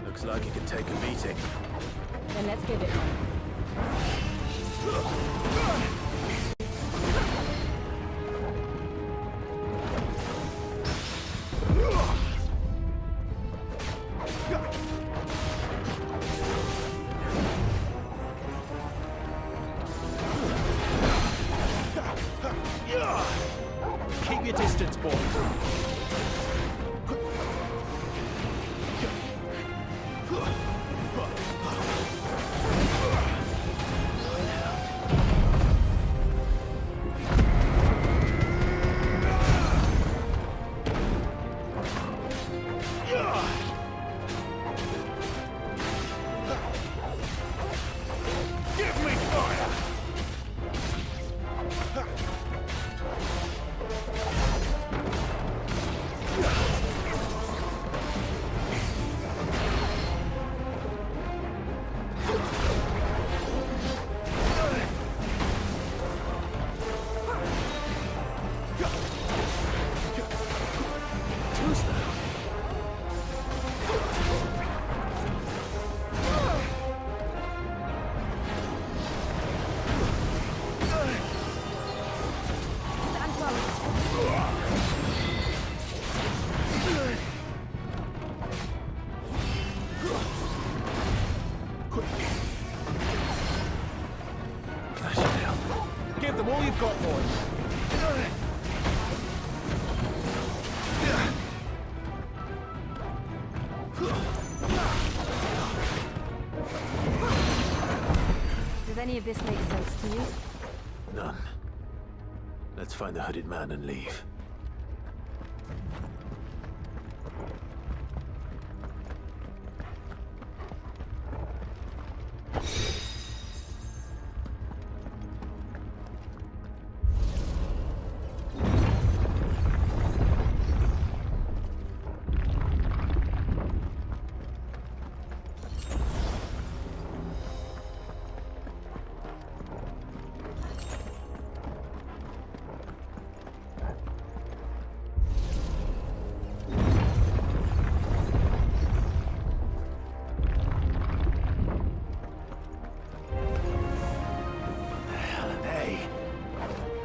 Looks like it can take a beating. Then let's give it one. Give me fire! Give them all you've got, boys. Does any of this make sense to you? None. Let's find the hooded man and leave.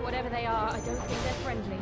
Whatever they are, I don't think they're friendly.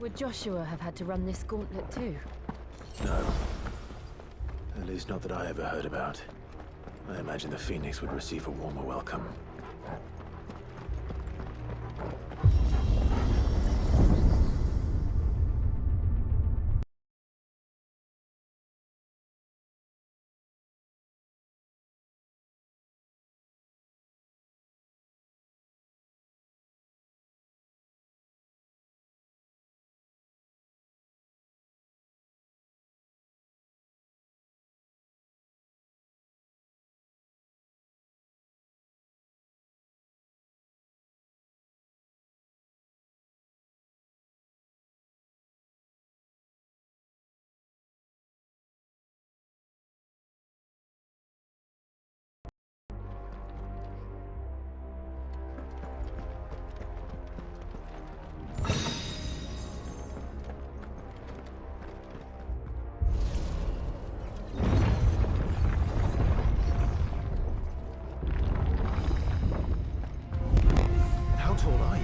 Would Joshua have had to run this gauntlet too? No. At least not that I ever heard about. I imagine the Phoenix would receive a warmer welcome. How tall are you?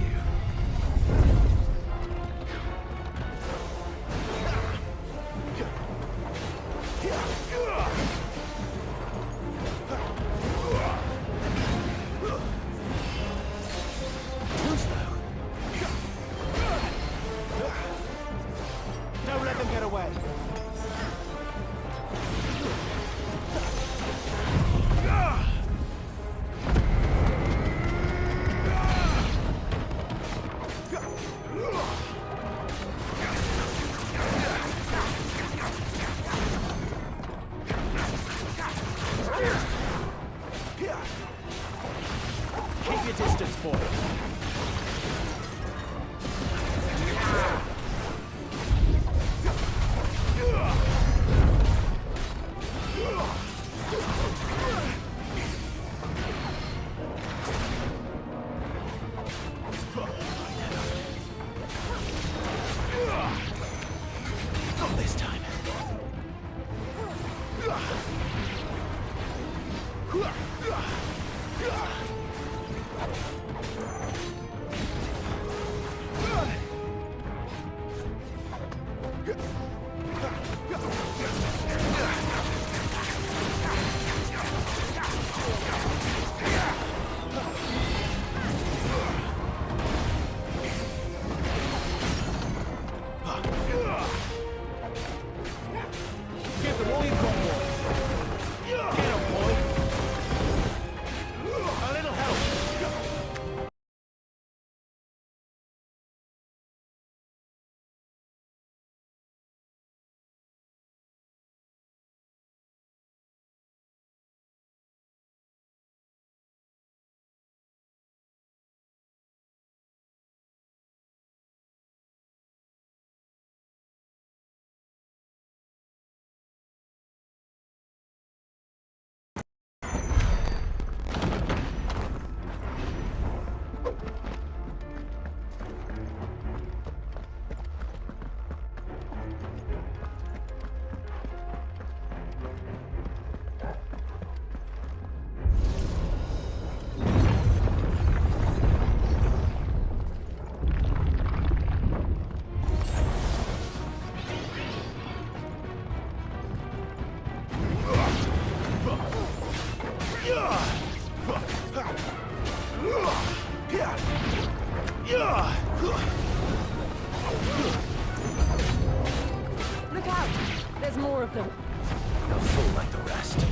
Don't let them get away. Look out! There's more of them. They'll fall like the rest.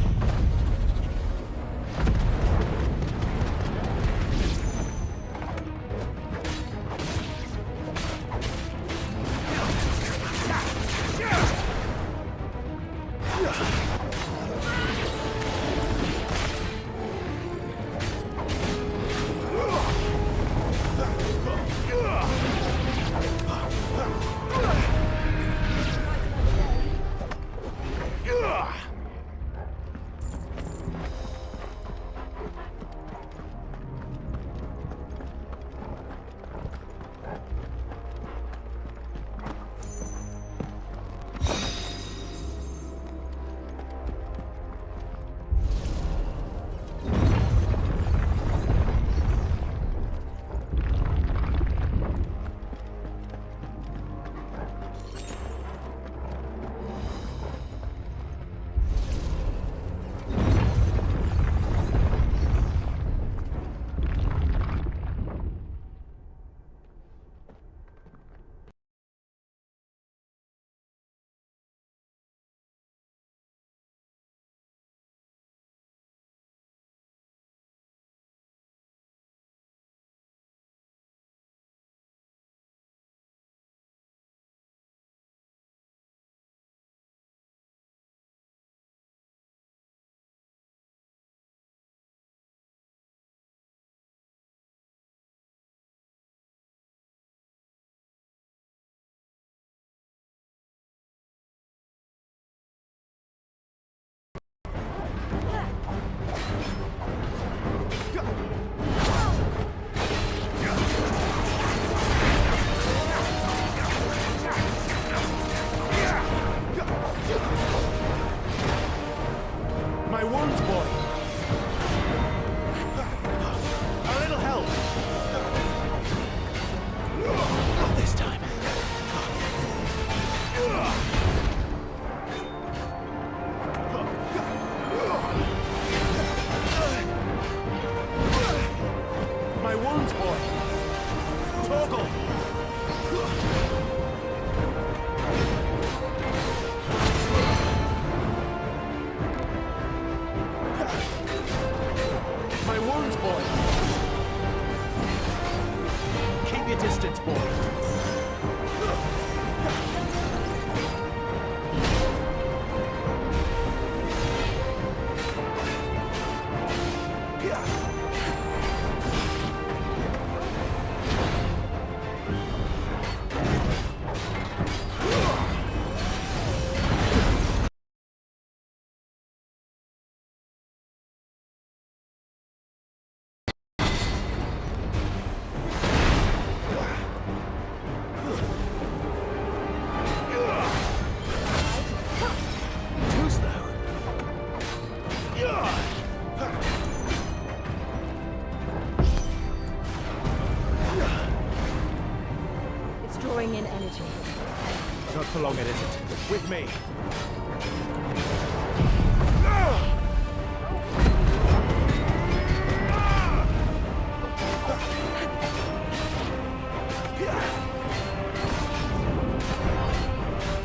My wounds, boy. A little help. Not this time. My wounds, boy. Toggle. My wounds, boy. Keep your distance, boy. It's drawing in energy. Not for long, it isn't. With me.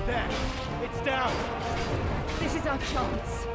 There. It's down. This is our chance.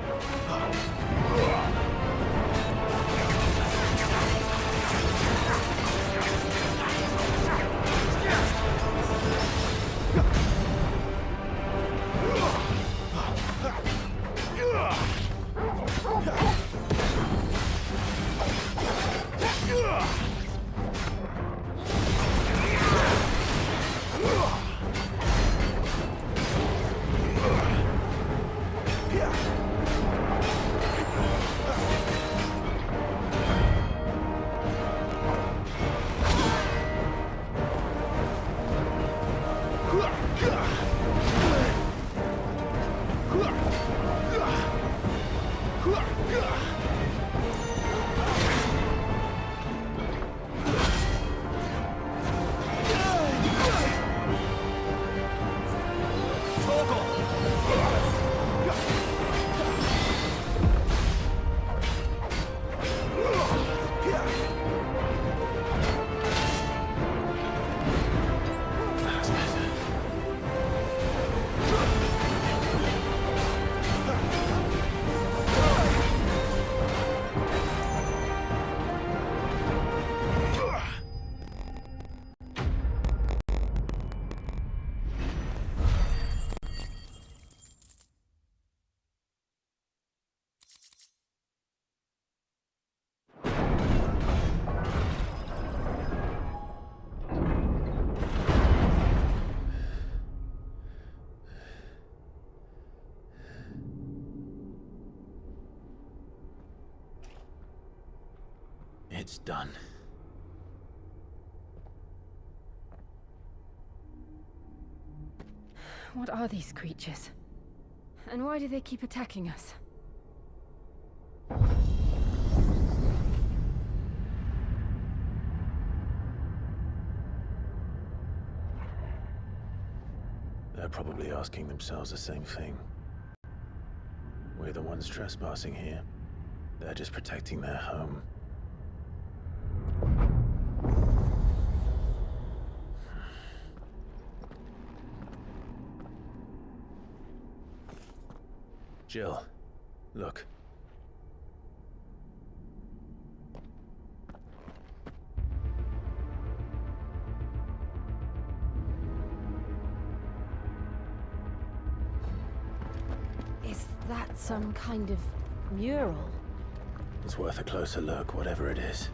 It's done. What are these creatures? And why do they keep attacking us? They're probably asking themselves the same thing. We're the ones trespassing here. They're just protecting their home. Jill, look. Is that some kind of mural? It's worth a closer look, whatever it is.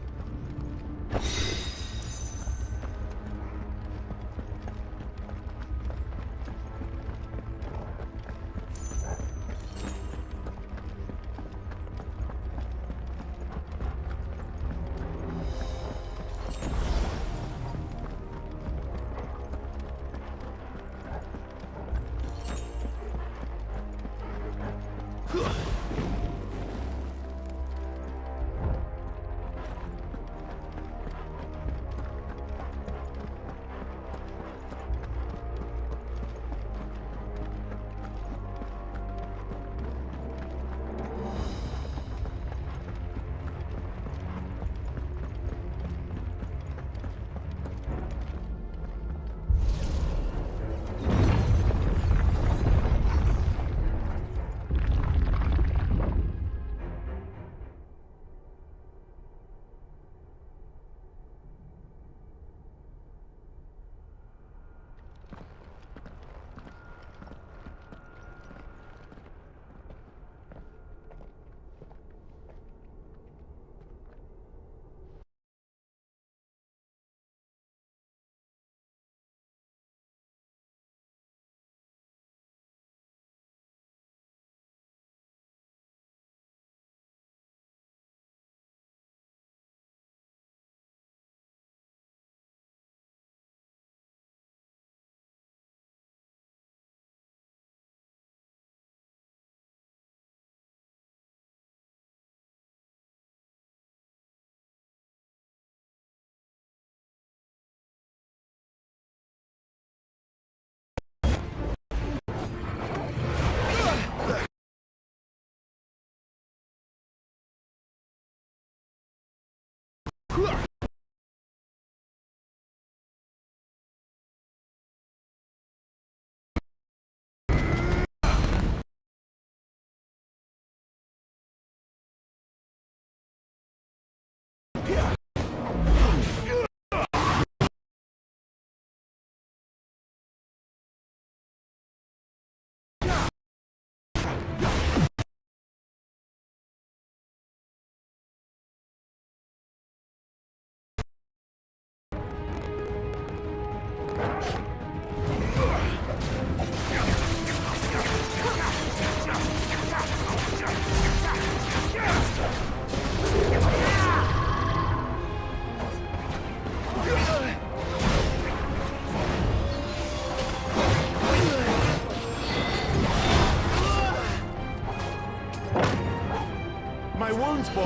My wounds, boy!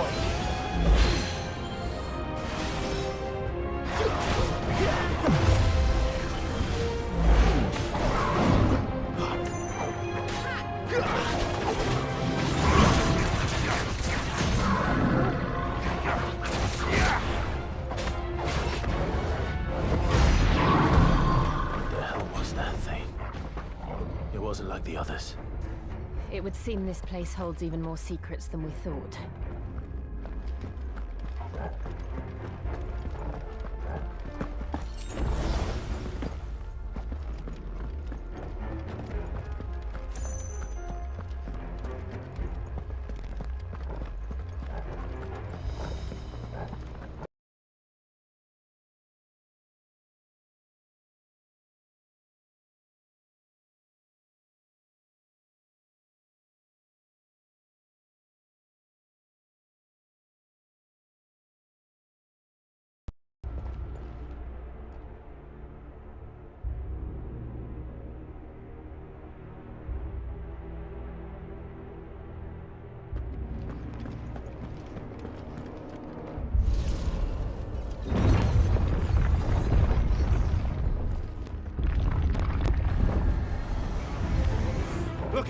What the hell was that thing? It wasn't like the others. It would seem this place holds even more secrets than we thought.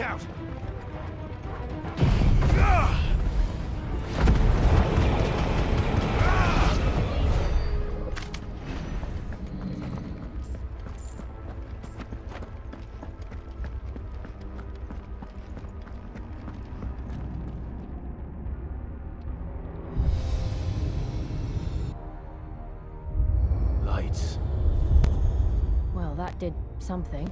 out! Lights. Well, that did something.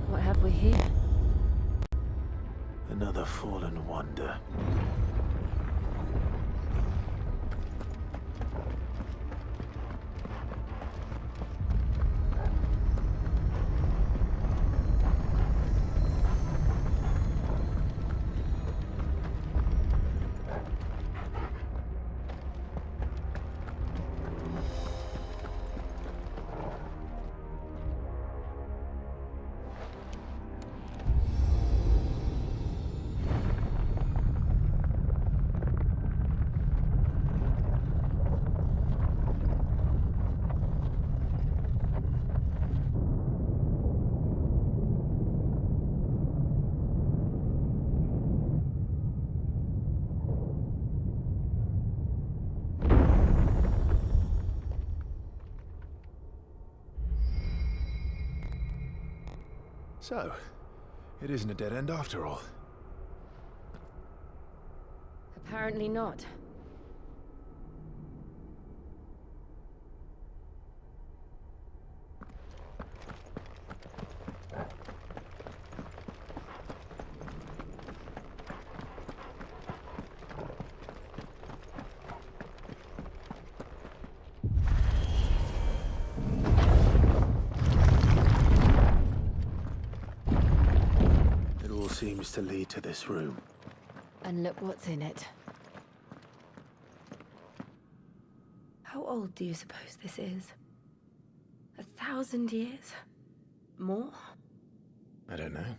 What have we here? Another fallen wonder. So, it isn't a dead end after all. Apparently not. It all seems to lead to this room. And look what's in it. How old do you suppose this is? 1,000 years? More? I don't know.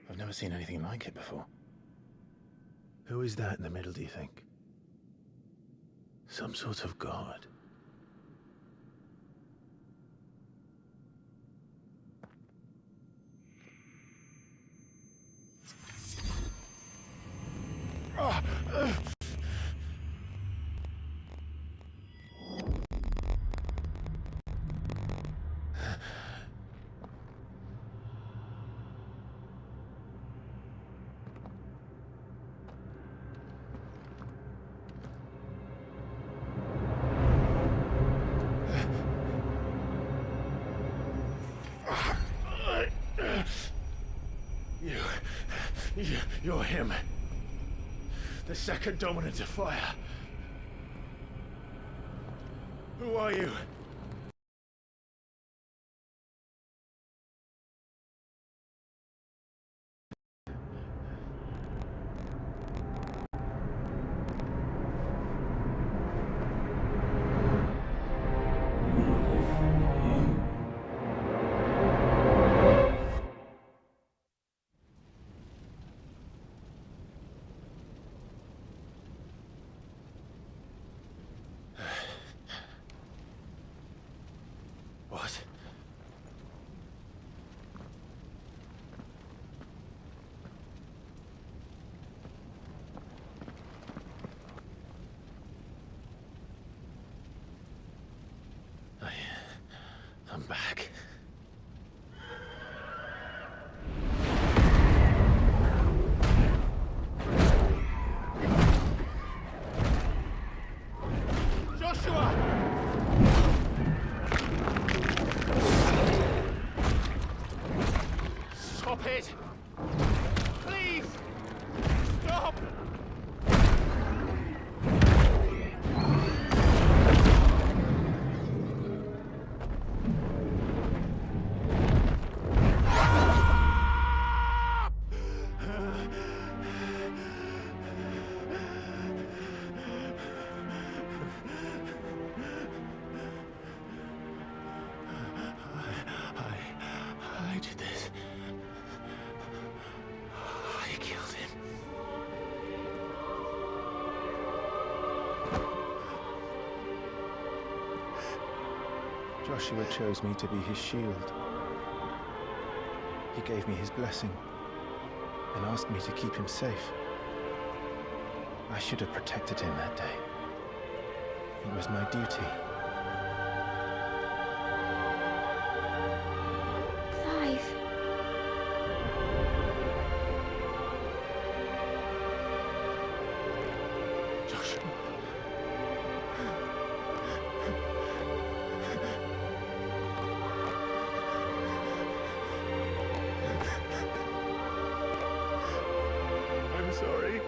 I've never seen anything like it before. Who is that in the middle, do you think? Some sort of god. You're him. The second dominant of fire. Who are you? Joshua chose me to be his shield. He gave me his blessing and asked me to keep him safe. I should have protected him that day. It was my duty. Clive. Joshua. I'm sorry.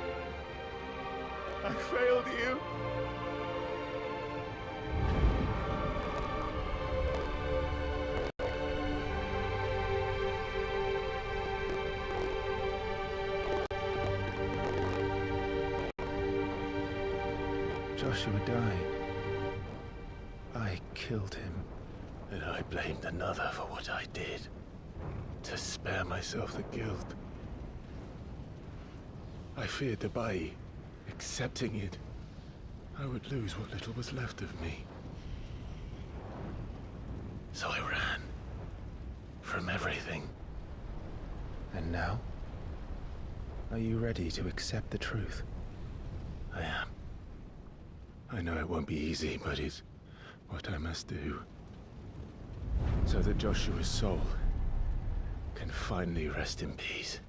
I failed you. Joshua died. I killed him. And I blamed another for what I did, to spare myself the guilt. I feared that by accepting it, I would lose what little was left of me. So I ran. From everything. And now? Are you ready to accept the truth? I am. I know it won't be easy, but it's what I must do. So that Joshua's soul can finally rest in peace.